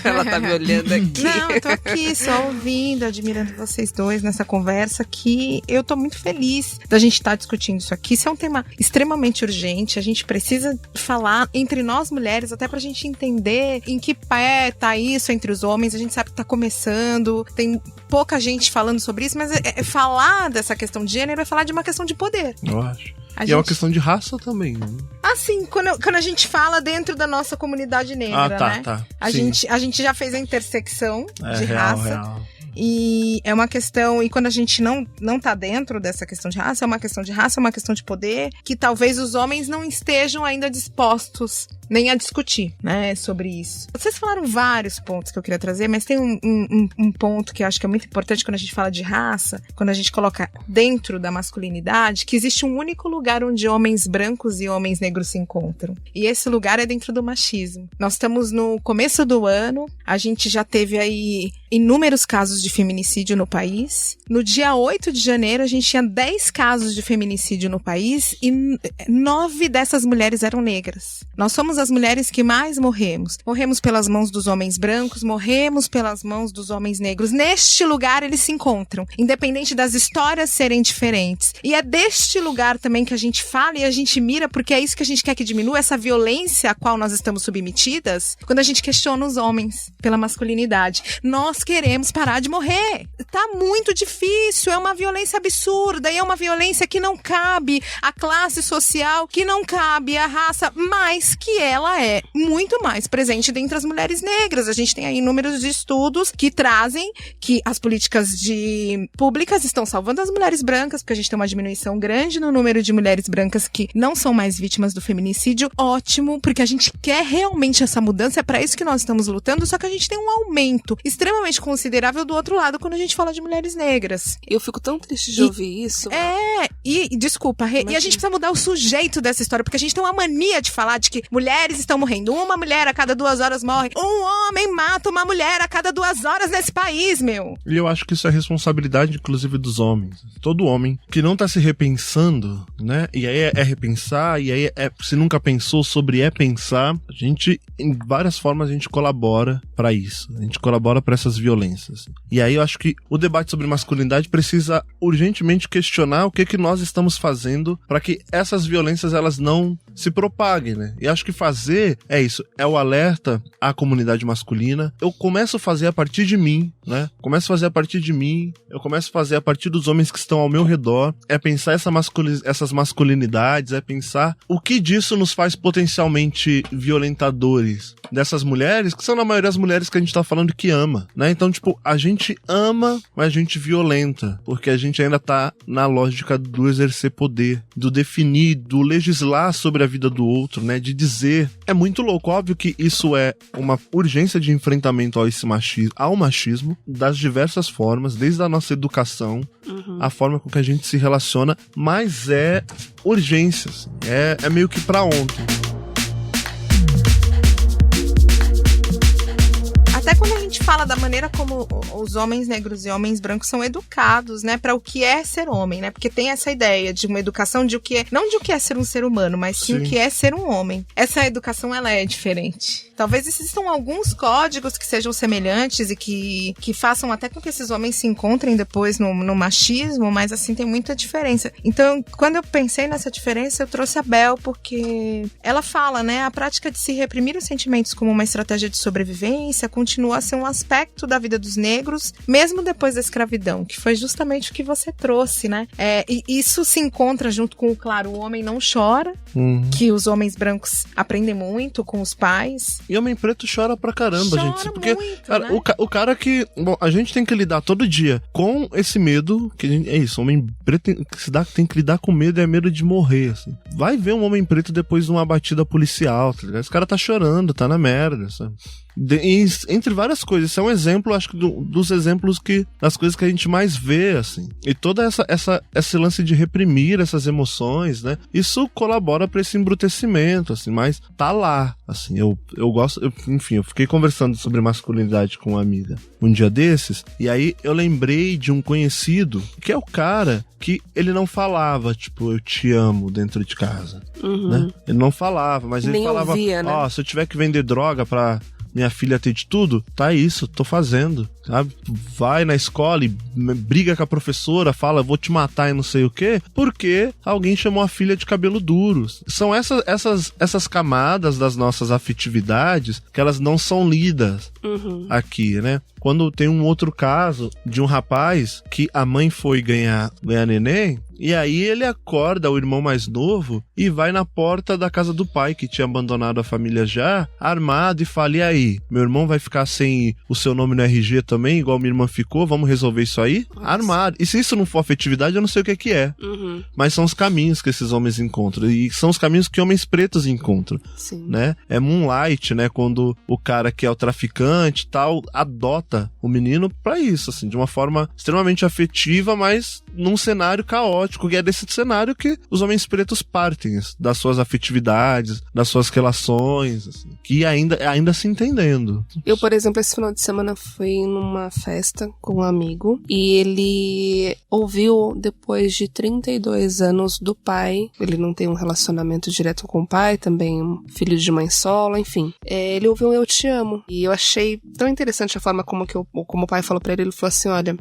Speaker 3: Ela tá me olhando aqui.
Speaker 2: Não, eu tô aqui só ouvindo, admirando vocês dois nessa conversa, que eu tô muito feliz da gente estar discutindo isso aqui. Isso é um tema extremamente urgente, a gente precisa falar entre nós mulheres, até pra gente entender em que pé tá isso entre os homens. A gente sabe que tá começando, tem pouca gente falando sobre isso, mas falar dessa questão de gênero é falar de uma questão de poder.
Speaker 4: Eu acho. É uma questão de raça também, né?
Speaker 2: Assim, quando a gente fala dentro da nossa comunidade negra, né?
Speaker 4: Tá.
Speaker 2: A gente já fez a intersecção de
Speaker 4: real,
Speaker 2: raça.
Speaker 4: Real.
Speaker 2: E é uma questão, e quando a gente não tá dentro dessa questão de raça, é uma questão de raça, é uma questão de poder, que talvez os homens não estejam ainda dispostos nem a discutir, né, sobre isso. Vocês falaram vários pontos que eu queria trazer, mas tem um ponto que eu acho que é muito importante quando a gente fala de raça, quando a gente coloca dentro da masculinidade, que existe um único lugar onde homens brancos e homens negros se encontram. E esse lugar é dentro do machismo. Nós estamos no começo do ano, a gente já teve aí inúmeros casos de feminicídio no país. No dia 8 de janeiro, a gente tinha 10 casos de feminicídio no país e 9 dessas mulheres eram negras. Nós somos as mulheres que mais morremos. Morremos pelas mãos dos homens brancos, morremos pelas mãos dos homens negros. Neste lugar eles se encontram, independente das histórias serem diferentes. E é deste lugar também que a gente fala e a gente mira, porque é isso que a gente quer que diminua, essa violência a qual nós estamos submetidas, quando a gente questiona os homens pela masculinidade. Nós queremos parar de morrer. Tá muito difícil, é uma violência absurda e é uma violência que não cabe à classe social, que não cabe à raça, mas que ela é muito mais presente dentre as mulheres negras. A gente tem aí inúmeros estudos que trazem que as políticas públicas estão salvando as mulheres brancas, porque a gente tem uma diminuição grande no número de mulheres brancas que não são mais vítimas do feminicídio. Ótimo, porque a gente quer realmente essa mudança, é para isso que nós estamos lutando, só que a gente tem um aumento extremamente considerável do outro lado quando a gente fala de mulheres negras.
Speaker 3: Eu fico tão triste de ouvir isso.
Speaker 2: Desculpa, e a gente precisa mudar o sujeito dessa história, porque a gente tem uma mania de falar de que mulheres estão morrendo. Uma mulher a cada 2 horas morre. Um homem mata uma mulher a cada 2 horas nesse país, meu.
Speaker 4: E eu acho que isso é responsabilidade, inclusive, dos homens. Todo homem que não tá se repensando, né? E aí é repensar, e aí se nunca pensou sobre pensar, a gente, em várias formas, a gente colabora pra isso. A gente colabora pra essas violências. E aí eu acho que o debate sobre masculinidade precisa urgentemente questionar o que nós estamos fazendo pra que essas violências, elas não se propaguem, né? E acho que fazer é isso, é o alerta à comunidade masculina. Eu começo a fazer a partir de mim, né? Começo a fazer a partir de mim, eu começo a fazer a partir dos homens que estão ao meu redor, é pensar essas masculinidades, é pensar o que disso nos faz potencialmente violentadores dessas mulheres, que são na maioria as mulheres que a gente tá falando que ama, né? Então, tipo, a gente ama, mas a gente violenta, porque a gente ainda tá na lógica do exercer poder, do definir, do legislar sobre a vida do outro, né? De dizer. É muito louco, óbvio que isso é uma urgência de enfrentamento ao machismo, das diversas formas, desde a nossa educação, a forma com que a gente se relaciona, mas é urgência, assim, é meio que pra ontem.
Speaker 2: Até quando a gente fala da maneira como os homens negros e homens brancos são educados, né, para o que é ser homem, né? Porque tem essa ideia de uma educação de o que é, não de o que é ser um ser humano, mas sim o que é ser um homem. Essa educação, ela é diferente. Talvez existam alguns códigos que sejam semelhantes e que façam até com que esses homens se encontrem depois no machismo, mas assim, tem muita diferença. Então, quando eu pensei nessa diferença, eu trouxe a Bel, porque ela fala, né, a prática de se reprimir os sentimentos como uma estratégia de sobrevivência continua a ser um aspecto da vida dos negros, mesmo depois da escravidão, que foi justamente o que você trouxe, né? E isso se encontra junto com, claro, o homem não chora, que os homens brancos aprendem muito com os pais.
Speaker 4: E homem preto chora pra caramba,
Speaker 2: chora
Speaker 4: gente. Porque
Speaker 2: muito,
Speaker 4: cara,
Speaker 2: né?
Speaker 4: o cara que... Bom, a gente tem que lidar todo dia com esse medo, que é isso, homem preto tem que lidar com medo, é medo de morrer, assim. Vai ver um homem preto depois de uma batida policial, tá ligado? Esse cara tá chorando, tá na merda, sabe? Entre várias coisas. Isso é um exemplo, acho que dos exemplos das coisas que a gente mais vê, assim. E toda esse lance de reprimir essas emoções, né? Isso colabora para esse embrutecimento, assim, mas tá lá, assim. Eu gosto, enfim, eu fiquei conversando sobre masculinidade com uma amiga um dia desses, e aí eu lembrei de um conhecido, que é o cara que ele não falava, tipo, eu te amo dentro de casa, né? Ele não falava, mas ele falava,
Speaker 3: ouvia, né?
Speaker 4: Se eu tiver que vender droga pra minha filha ter de tudo, tá isso, tô fazendo, sabe? Vai na escola e briga com a professora, fala, vou te matar e não sei o quê, porque alguém chamou a filha de cabelo duro. São essas camadas das nossas afetividades que elas não são lidas aqui, né? Quando tem um outro caso de um rapaz que a mãe foi ganhar neném, e aí ele acorda o irmão mais novo e vai na porta da casa do pai, que tinha abandonado a família já, armado, e fala, e aí, meu irmão vai ficar sem o seu nome no RG também, igual minha irmã ficou, vamos resolver isso aí? Nossa. Armado. E se isso não for afetividade, eu não sei o que é. Mas são os caminhos que esses homens encontram, e são os caminhos que homens pretos encontram.
Speaker 3: Sim.
Speaker 4: Né? É Moonlight, né? Quando o cara que é o traficante e tal, adota o menino pra isso, assim, de uma forma extremamente afetiva, mas num cenário caótico, que é desse cenário que os homens pretos partem, das suas afetividades, das suas relações, assim, que ainda se entendendo.
Speaker 3: Eu, por exemplo, esse final de semana fui numa festa com um amigo e ele ouviu, depois de 32 anos do pai, ele não tem um relacionamento direto com o pai, também um filho de mãe solo, enfim. Ele ouviu um Eu Te Amo. E eu achei tão interessante a forma como o pai falou pra ele falou assim, olha,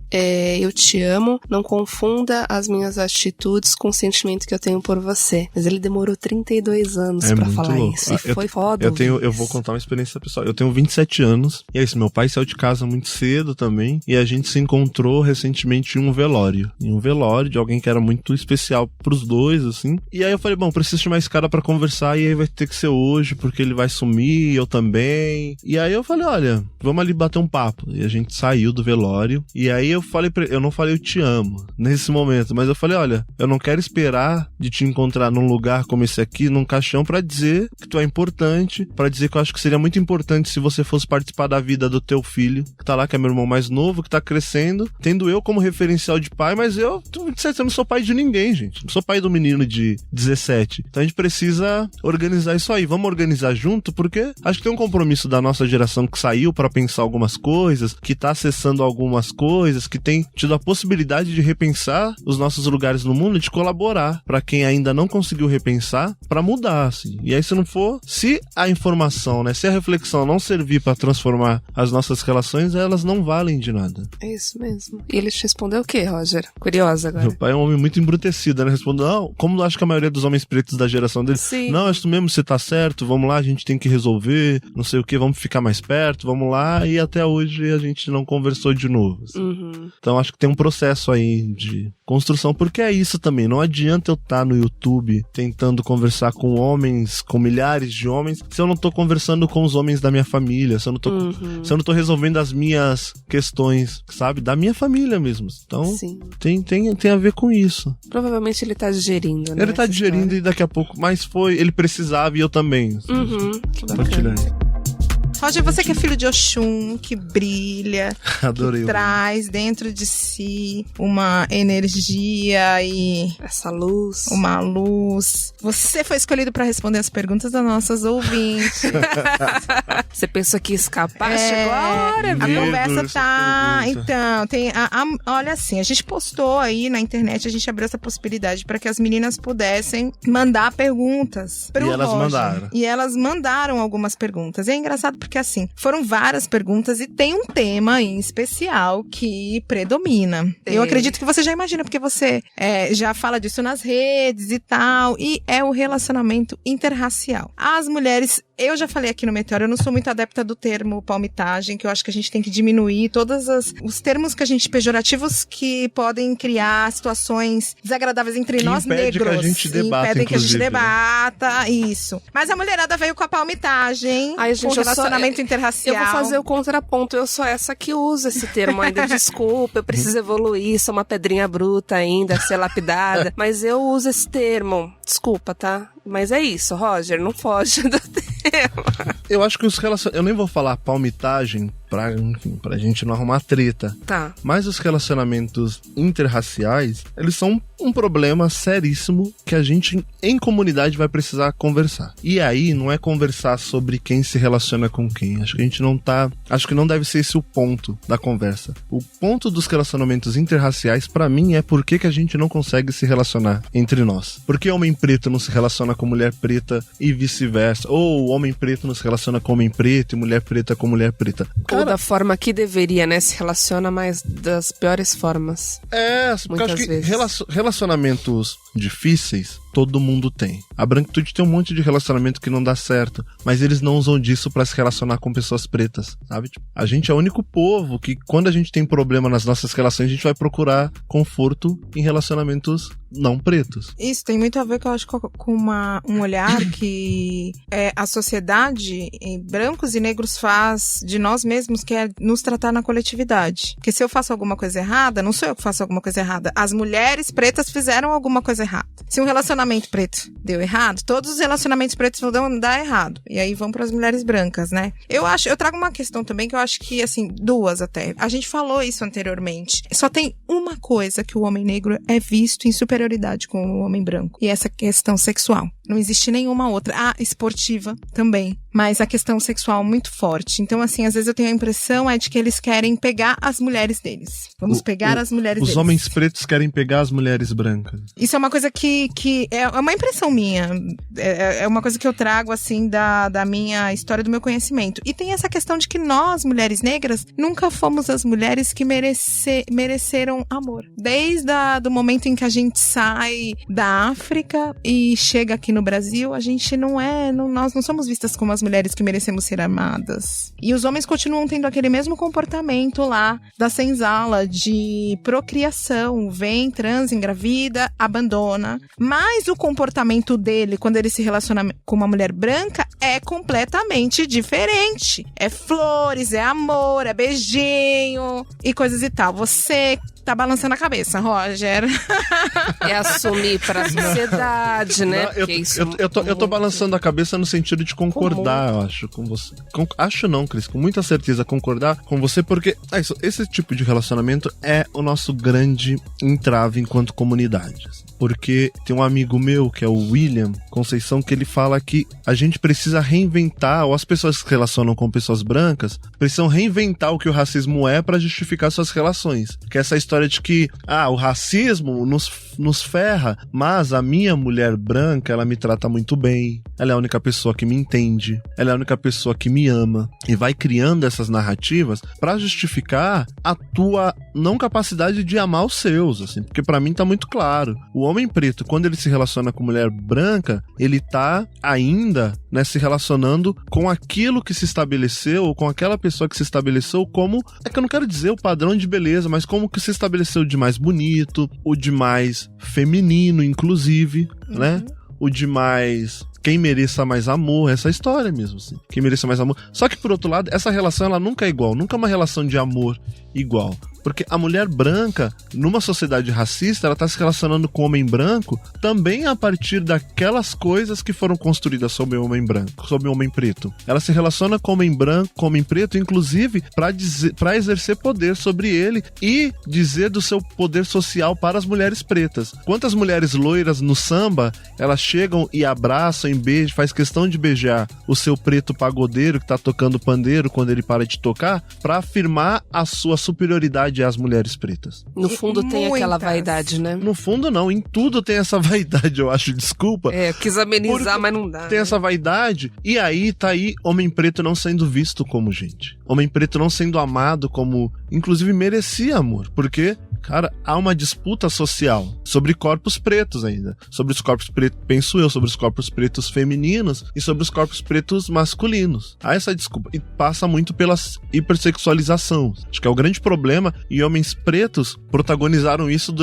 Speaker 3: eu te amo, não confunda as minhas atitudes com o sentimento que eu tenho por você. Mas ele demorou 32 anos pra falar louco. Isso. E foi foda.
Speaker 4: Eu vou contar uma experiência pessoal. Eu tenho 27 anos, e é isso, meu pai saiu de casa muito cedo também, e a gente se encontrou recentemente em um velório. Em um velório de alguém que era muito especial pros dois, assim. E aí eu falei, bom, preciso chamar esse cara pra conversar, e aí vai ter que ser hoje, porque ele vai sumir, eu também. E aí eu falei, olha, vamos ali bater um papo. E a gente saiu do velório, e aí eu falei pra ele, eu não falei eu te amo nesse momento, mas eu falei, olha, eu não quero esperar de te encontrar num lugar como esse aqui, num caixão, pra dizer que tu é importante, pra dizer que eu acho que seria muito importante se você fosse participar da vida do teu filho, que tá lá, que é meu irmão mais novo, que tá crescendo, tendo eu como referencial de pai, mas eu não sou pai de ninguém, gente. Não sou pai do menino de 17. Então a gente precisa organizar isso aí. Vamos organizar junto, porque acho que tem um compromisso da nossa geração que saiu pra pensar algumas coisas, que tá acessando algumas coisas, que tem tido a possibilidade de repensar os nossos lugares no mundo, de colaborar pra quem ainda não conseguiu repensar, pra mudar, assim. E aí, se a informação, né, se a reflexão não servir pra transformar as nossas relações, elas não valem de nada.
Speaker 3: É isso mesmo. E ele te respondeu o quê, Roger? Curiosa agora.
Speaker 4: Meu pai é um homem muito embrutecido, né? Respondeu, não, como acho que a maioria dos homens pretos da geração dele,
Speaker 3: sim,
Speaker 4: não, acho mesmo, você tá certo, vamos lá, a gente tem que resolver, não sei o que, vamos ficar mais perto, vamos lá, e até hoje a gente não conversou de novo. Assim. Então acho que tem um processo aí de construção, porque é isso também, não adianta eu estar no YouTube tentando conversar com homens, com milhares de homens, se eu não tô conversando com os homens da minha família, se eu não tô resolvendo as minhas questões, sabe, da minha família mesmo. Então tem a ver com isso.
Speaker 3: Provavelmente ele tá digerindo, né?
Speaker 4: Ele tá digerindo, e daqui a pouco, mas ele precisava, e eu também.
Speaker 3: Que bacana.
Speaker 2: Roger, você que é filho de Oxum, que brilha,
Speaker 4: adorei,
Speaker 2: que traz dentro de si uma energia e
Speaker 3: essa luz,
Speaker 2: uma luz. Você foi escolhido para responder as perguntas das nossas ouvintes.
Speaker 3: Você pensou que ia escapar? Chegou a hora, viu?
Speaker 2: A conversa tá... Então, tem olha assim, a gente postou aí na internet, a gente abriu essa possibilidade para que as meninas pudessem mandar perguntas pro Roger. E elas mandaram algumas perguntas. E é engraçado porque, assim, foram várias perguntas e tem um tema em especial que predomina. Eu acredito que você já imagina, porque você já fala disso nas redes e tal, e é o relacionamento interracial. As mulheres, eu já falei aqui no Meteoro, eu não sou muito adepta do termo palmitagem, que eu acho que a gente tem que diminuir todos os termos pejorativos que podem criar situações desagradáveis entre nós negros.
Speaker 4: Que a gente debata,
Speaker 2: impedem que a gente debata, isso. Mas a mulherada veio com a palmitagem, com o relacionamento interracial.
Speaker 3: Eu vou fazer o contraponto, eu sou essa que usa esse termo ainda, desculpa, eu preciso evoluir, sou uma pedrinha bruta ainda, ser lapidada, mas eu uso esse termo, desculpa, tá? Mas é isso, Roger, não foge do termo. cinema.
Speaker 4: Eu acho que os relacionamentos... Eu nem vou falar palmitagem pra gente não arrumar treta.
Speaker 3: Tá.
Speaker 4: Mas os relacionamentos interraciais, eles são um problema seríssimo que a gente, em comunidade, vai precisar conversar. E aí, não é conversar sobre quem se relaciona com quem. Acho que a gente não tá... Acho que não deve ser esse o ponto da conversa. O ponto dos relacionamentos interraciais, pra mim, é por que a gente não consegue se relacionar entre nós. Por que homem preto não se relaciona com mulher preta e vice-versa? Ou homem preto não se relaciona com homem preto e mulher preta com mulher preta?
Speaker 3: Ou da forma que deveria, né? Se relaciona, mas das piores formas.
Speaker 4: Porque eu acho que relacionamentos difíceis todo mundo tem. A branquitude tem um monte de relacionamento que não dá certo, mas eles não usam disso pra se relacionar com pessoas pretas, sabe? Tipo, a gente é o único povo que, quando a gente tem problema nas nossas relações, a gente vai procurar conforto em relacionamentos não pretos.
Speaker 2: Isso tem muito a ver, eu acho, com um olhar que a sociedade, brancos e negros, faz de nós mesmos, que é nos tratar na coletividade. Porque se eu faço alguma coisa errada, não sou eu que faço alguma coisa errada. As mulheres pretas fizeram alguma coisa errada. Se um relacionamento preto deu errado, todos os relacionamentos pretos vão dar errado. E aí vão para as mulheres brancas, né? Eu trago uma questão também que eu acho que, assim, duas até. A gente falou isso anteriormente. Só tem uma coisa que o homem negro é visto em superioridade com o homem branco. E essa questão sexual. Não existe nenhuma outra. Esportiva também. Mas a questão sexual muito forte. Então, assim, às vezes eu tenho a impressão de que eles querem pegar as mulheres deles. Vamos pegar as mulheres deles.
Speaker 4: Os homens pretos querem pegar as mulheres brancas.
Speaker 2: Isso é uma coisa que é uma impressão minha. É uma coisa que eu trago, assim, da minha história, do meu conhecimento. E tem essa questão de que nós, mulheres negras, nunca fomos as mulheres que mereceram amor. Desde do momento em que a gente sai da África e chega aqui no Brasil, a gente nós não somos vistas como as mulheres que merecemos ser amadas. E os homens continuam tendo aquele mesmo comportamento lá da senzala de procriação. Vem, transa, engravida, abandona. Mas o comportamento dele, quando ele se relaciona com uma mulher branca, é completamente diferente. É flores, é amor, é beijinho e coisas e tal. Você tá balançando a cabeça, Roger.
Speaker 3: É assumir pra sociedade, né?
Speaker 4: Não, eu tô balançando a cabeça no sentido de concordar, eu acho, com você. Acho não, Cris, com muita certeza concordar com você, porque esse tipo de relacionamento é o nosso grande entrave enquanto comunidade. Porque tem um amigo meu, que é o William Conceição, que ele fala que a gente precisa reinventar, ou as pessoas que se relacionam com pessoas brancas, precisam reinventar o que o racismo é pra justificar suas relações. Que é essa história de que, o racismo nos ferra, mas a minha mulher branca, ela me trata muito bem, ela é a única pessoa que me entende, ela é a única pessoa que me ama, e vai criando essas narrativas pra justificar a tua não capacidade de amar os seus, assim, porque pra mim tá muito claro, o homem preto, quando ele se relaciona com mulher branca, ele tá ainda, né, se relacionando com aquilo que se estabeleceu, ou com aquela pessoa que se estabeleceu como, que eu não quero dizer o padrão de beleza, mas como que se estabeleceu de mais bonito, o de mais feminino, inclusive, né? O de mais... Quem mereça mais amor, essa história mesmo, assim. Quem mereça mais amor. Só que, por outro lado, essa relação, ela nunca é igual. Nunca é uma relação de amor igual. Porque a mulher branca, numa sociedade racista, ela tá se relacionando com o homem branco também a partir daquelas coisas que foram construídas sobre o homem branco, sobre o homem preto. Ela se relaciona com o homem branco, com o homem preto, inclusive pra exercer poder sobre ele e dizer do seu poder social para as mulheres pretas. Quantas mulheres loiras no samba, elas chegam e abraçam e beijam, faz questão de beijar o seu preto pagodeiro que tá tocando pandeiro quando ele para de tocar, pra afirmar a sua superioridade às mulheres pretas.
Speaker 3: No fundo tem aquela vaidade, né?
Speaker 4: No fundo não, em tudo tem essa vaidade, eu acho, desculpa.
Speaker 3: Quis amenizar, mas não dá.
Speaker 4: Tem essa vaidade, e aí tá aí homem preto não sendo visto como gente. Homem preto não sendo amado como, inclusive, merecia amor, porque... Cara, há uma disputa social sobre corpos pretos ainda. Sobre os corpos pretos, penso eu, sobre os corpos pretos femininos e sobre os corpos pretos masculinos. Há essa desculpa. E passa muito pela hipersexualização. Acho que é o grande problema. E homens pretos protagonizaram isso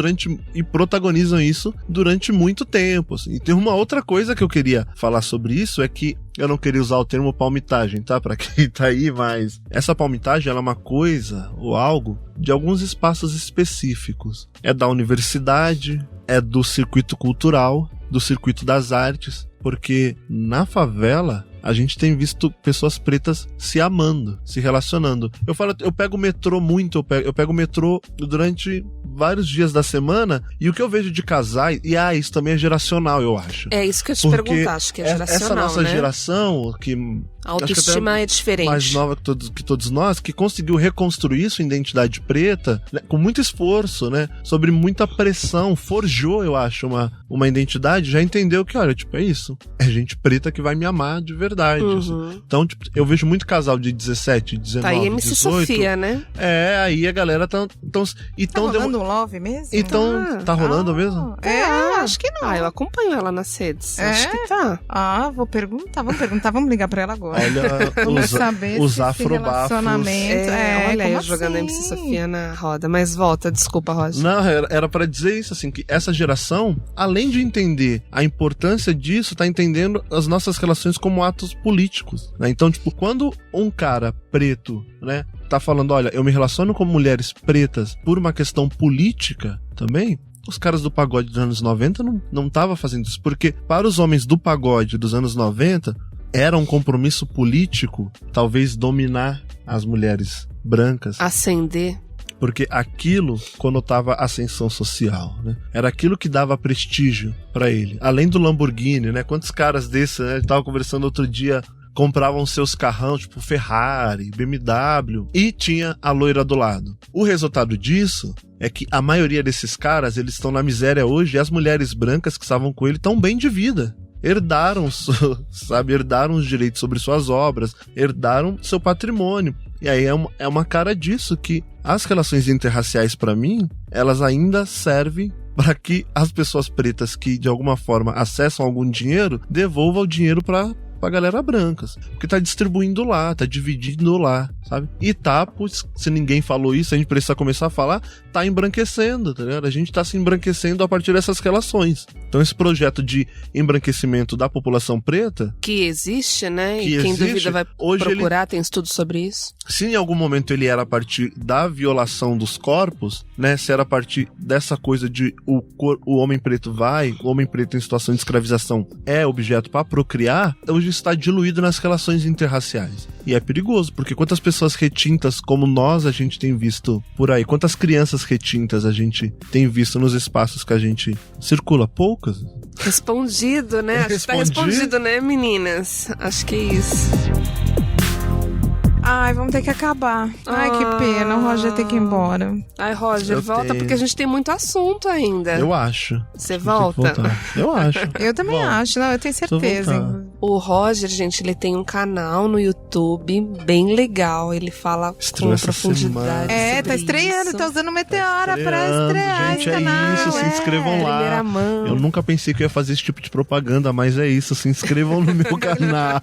Speaker 4: protagonizam isso durante muito tempo. Assim. E tem uma outra coisa que eu queria falar sobre isso, é que eu não queria usar o termo palmitagem, tá? Pra quem tá aí, mas essa palmitagem, ela é uma coisa ou algo de alguns espaços específicos. É da universidade, é do circuito cultural, do circuito das artes, porque na favela a gente tem visto pessoas pretas se amando, se relacionando. Eu pego o metrô muito, eu pego o metrô durante vários dias da semana, e o que eu vejo de casais, e isso também é geracional, eu acho.
Speaker 3: É isso que eu te perguntar, acho que é geracional,
Speaker 4: essa nossa
Speaker 3: né?
Speaker 4: geração, que
Speaker 3: a autoestima é diferente.
Speaker 4: Mais nova que todos nós, que conseguiu reconstruir sua identidade preta, né, com muito esforço, né? Sobre muita pressão, forjou, eu acho, uma identidade, já entendeu que, olha, tipo, é isso. É gente preta que vai me amar de verdade. Assim. Então, tipo, eu vejo muito casal de 17, 19,
Speaker 3: tá aí MC
Speaker 4: 18.
Speaker 3: Sofia, né?
Speaker 4: Aí a galera tá
Speaker 2: rolando um love mesmo?
Speaker 4: Tá rolando mesmo?
Speaker 2: Acho que não.
Speaker 3: Eu acompanho ela nas redes.
Speaker 2: É?
Speaker 3: Acho que tá.
Speaker 2: Vamos perguntar, vamos ligar pra ela agora.
Speaker 4: Olha,
Speaker 2: vamos saber
Speaker 4: os
Speaker 2: se esse
Speaker 4: afrobafos.
Speaker 2: relacionamento
Speaker 3: olha eu
Speaker 2: assim?
Speaker 3: jogando MC Sofia na roda. Mas volta, desculpa, Roger.
Speaker 4: Não, era pra dizer isso, assim, que essa geração, além de entender a importância disso, tá entendendo as nossas relações como atos políticos, né? Então, tipo, quando um cara preto, né, tá falando, olha, eu me relaciono com mulheres pretas por uma questão política também, os caras do pagode dos anos 90 não tava fazendo isso, porque para os homens do pagode dos anos 90, era um compromisso político, talvez dominar as mulheres brancas.
Speaker 3: Ascender.
Speaker 4: Porque aquilo conotava ascensão social, né? Era aquilo que dava prestígio pra ele. Além do Lamborghini, né? Quantos caras desses, né? Eu tava conversando outro dia, compravam seus carrão, tipo Ferrari, BMW, e tinha a loira do lado. O resultado disso é que a maioria desses caras, eles estão na miséria hoje, e as mulheres brancas que estavam com ele estão bem de vida. Herdaram, sabe? Herdaram os direitos sobre suas obras, herdaram seu patrimônio. E aí é uma cara disso que as relações interraciais, pra mim, elas ainda servem para que as pessoas pretas que de alguma forma acessam algum dinheiro devolvam o dinheiro pra galera branca. Porque tá distribuindo lá, tá dividindo lá, sabe? E se ninguém falou isso, a gente precisa começar a falar, tá embranquecendo, tá ligado? A gente tá se embranquecendo a partir dessas relações. Então esse projeto de embranquecimento da população preta...
Speaker 3: Que existe, né? E quem duvida vai procurar, tem estudos sobre isso.
Speaker 4: Se em algum momento ele era a partir da violação dos corpos, né? Se era a partir dessa coisa de o homem preto o homem preto em situação de escravização é objeto para procriar, hoje está diluído nas relações interraciais. E é perigoso, porque quantas pessoas retintas como nós a gente tem visto por aí? Quantas crianças retintas a gente tem visto nos espaços que a gente circula? Poucas?
Speaker 3: Respondido, né? Acho que tá respondido, né, meninas? Acho que é isso.
Speaker 2: Ai, vamos ter que acabar. Ai, que pena, o Roger tem que ir embora.
Speaker 3: Ai, Roger, volta porque a gente tem muito assunto ainda.
Speaker 4: Eu acho.
Speaker 3: Você volta?
Speaker 4: Eu acho.
Speaker 2: Eu também acho, não, eu tenho certeza.
Speaker 3: O Roger, gente, ele tem um canal no YouTube bem legal. Ele fala com profundidade.
Speaker 2: Tá estreando, tá usando Meteora pra estrear.
Speaker 4: Gente, é isso, se inscrevam lá.
Speaker 3: Primeira mão.
Speaker 4: Eu nunca pensei que eu ia fazer esse tipo de propaganda, mas é isso, se inscrevam no meu canal.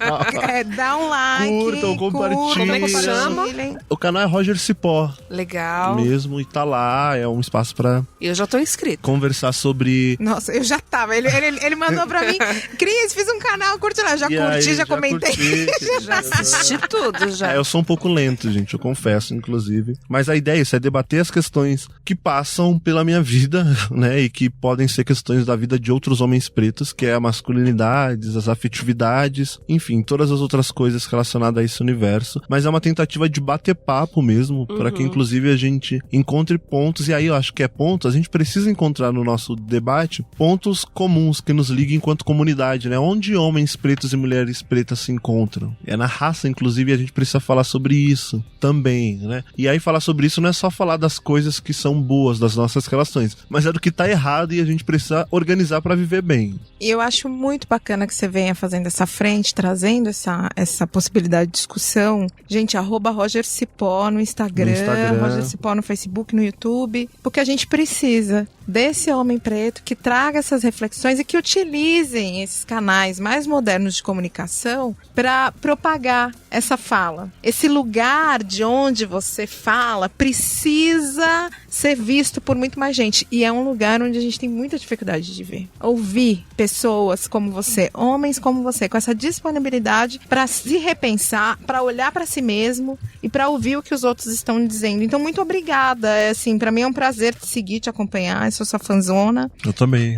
Speaker 2: Dá um like.
Speaker 4: Curtam, compartilhem.
Speaker 3: Como é que chama?
Speaker 4: O canal é Roger Cipó.
Speaker 3: Legal.
Speaker 4: Mesmo, e tá lá, é um espaço pra...
Speaker 3: Eu já tô inscrito.
Speaker 4: Conversar sobre...
Speaker 2: Nossa, eu já tava. Ele mandou pra mim, Cris, fiz um canal, curte lá. Já curti, já comentei.
Speaker 3: Já assisti tudo, já.
Speaker 4: Eu sou um pouco lento, gente, eu confesso, inclusive. Mas a ideia é isso, é debater as questões que passam pela minha vida, né, e que podem ser questões da vida de outros homens pretos, que é a masculinidade, as afetividades, enfim, todas as outras coisas relacionadas a esse universo. Mas é uma tentativa de bater papo mesmo, para que inclusive a gente encontre pontos, e aí eu acho que a gente precisa encontrar no nosso debate pontos comuns que nos liguem enquanto comunidade, né? Onde homens pretos e mulheres pretas se encontram. É na raça, inclusive, a gente precisa falar sobre isso também, né? E aí falar sobre isso não é só falar das coisas que são boas das nossas relações, mas é do que tá errado e a gente precisa organizar para viver bem.
Speaker 2: E eu acho muito bacana que você venha fazendo essa frente, trazendo essa possibilidade de discussão. Gente, @Roger Cipó no Instagram, Roger Cipó no Facebook, no YouTube, porque a gente precisa desse homem preto que traga essas reflexões e que utilizem esses canais mais modernos de comunicação para propagar essa fala. Esse lugar de onde você fala precisa ser visto por muito mais gente, e é um lugar onde a gente tem muita dificuldade de ver. Ouvir pessoas como você, homens como você, com essa disponibilidade para se repensar, para olhar para si mesmo e para ouvir o que os outros estão dizendo. Então, muito obrigada. Assim, para mim é um prazer te seguir, te acompanhar. Eu sou sua fanzona.
Speaker 4: Eu também.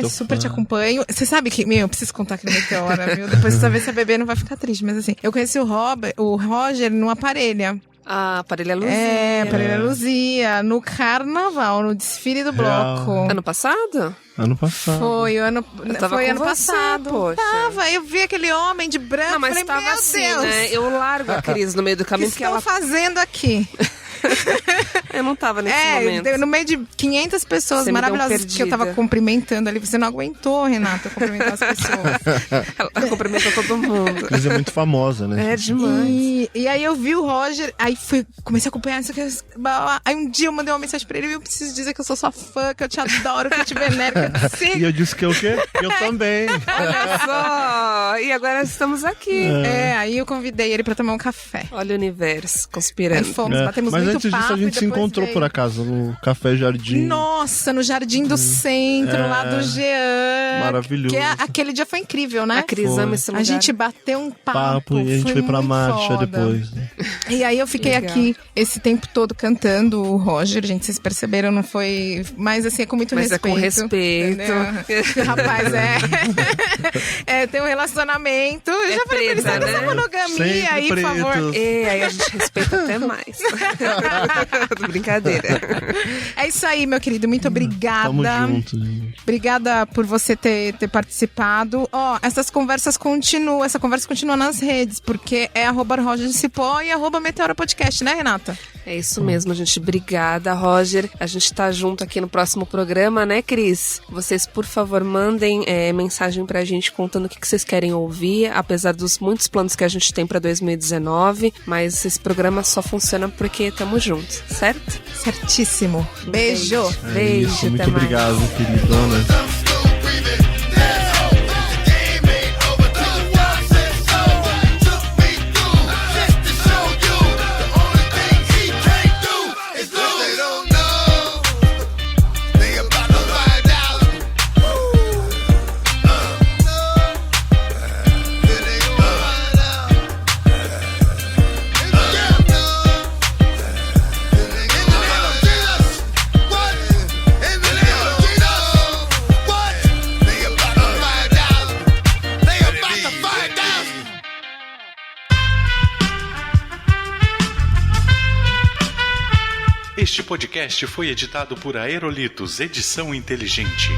Speaker 2: Super te acompanho. Você sabe que, eu preciso contar aqui no Meteora, viu? Depois você ver se a bebê não vai ficar triste. Mas assim, eu conheci o Roger numa parelha.
Speaker 3: Ah, Parelha Luzia.
Speaker 2: Parelha Luzia, no carnaval, no desfile do bloco.
Speaker 3: Ano passado?
Speaker 4: Ano passado.
Speaker 2: Foi ano
Speaker 3: você,
Speaker 2: passado.
Speaker 3: poxa.
Speaker 2: Tava, eu vi aquele homem de branco.
Speaker 3: Não, mas
Speaker 2: falei,
Speaker 3: tava
Speaker 2: meu
Speaker 3: assim,
Speaker 2: Deus,
Speaker 3: né? Eu largo a Cris no meio do
Speaker 2: o que
Speaker 3: caminho porque
Speaker 2: estão
Speaker 3: ela...
Speaker 2: fazendo aqui?
Speaker 3: Eu não tava nesse momento.
Speaker 2: No meio de 500 pessoas
Speaker 3: Você me deu
Speaker 2: maravilhosas que eu tava
Speaker 3: perdida.
Speaker 2: cumprimentando ali. Você não aguentou, Renata, cumprimentar as pessoas.
Speaker 3: Ela cumprimentou todo mundo.
Speaker 4: Cris é muito famosa, né?
Speaker 3: É demais.
Speaker 2: E aí eu vi o Roger, aí comecei a acompanhar isso aqui. Aí um dia eu mandei uma mensagem pra ele e eu preciso dizer que eu sou sua fã, que eu te adoro, que eu te venero, que eu te sigo.
Speaker 4: E eu disse que eu o quê? Eu também.
Speaker 3: Olha só! E agora estamos aqui.
Speaker 2: Aí eu convidei ele pra tomar um café.
Speaker 3: Olha o universo
Speaker 2: Aí
Speaker 3: conspirando.
Speaker 2: fomos, batemos
Speaker 4: Mas
Speaker 2: muito
Speaker 4: antes
Speaker 2: papo
Speaker 4: disso a gente
Speaker 2: e
Speaker 4: se
Speaker 2: depois
Speaker 4: encontrou
Speaker 2: veio.
Speaker 4: por acaso no Café Jardim.
Speaker 2: Nossa, no Jardim do Centro, lá do Jean.
Speaker 4: Maravilhoso.
Speaker 2: Que aquele dia foi incrível, né?
Speaker 3: A Cris ama esse lugar.
Speaker 2: A gente bateu um papo.
Speaker 4: E a gente foi pra
Speaker 2: muito
Speaker 4: marcha
Speaker 2: foda.
Speaker 4: depois. Né?
Speaker 2: E aí eu fiquei
Speaker 3: Legal.
Speaker 2: aqui esse tempo todo cantando o Roger, gente, vocês perceberam, não foi... Mas assim, é com muito
Speaker 3: Mas
Speaker 2: respeito.
Speaker 3: é com respeito.
Speaker 2: Entendeu? Rapaz, tem um relacionamento. Eu já falei pra eles,
Speaker 3: preta,
Speaker 2: sabe essa
Speaker 3: né?
Speaker 2: monogamia
Speaker 4: Sempre
Speaker 2: aí, por favor.
Speaker 4: pretos.
Speaker 3: E aí a gente respeita até mais. Brincadeira.
Speaker 2: É isso aí, meu querido, muito obrigada.
Speaker 4: Tamo junto, gente.
Speaker 2: Obrigada por você ter participado. Essa conversa continua nas redes, porque é @RogerCipó e @Meteora Podcast, né, Renata?
Speaker 3: É isso mesmo, gente. Obrigada, Roger. A gente tá junto aqui no próximo programa, né, Cris? Vocês, por favor, mandem mensagem pra gente contando o que vocês querem ouvir, apesar dos muitos planos que a gente tem pra 2019, mas esse programa só funciona porque tamo juntos, certo?
Speaker 2: Certíssimo. Beijo.
Speaker 4: É
Speaker 3: Beijo,
Speaker 4: isso, muito
Speaker 3: até mais.
Speaker 4: obrigado, queridona.
Speaker 5: Este podcast foi editado por Aerolitos Edição Inteligente.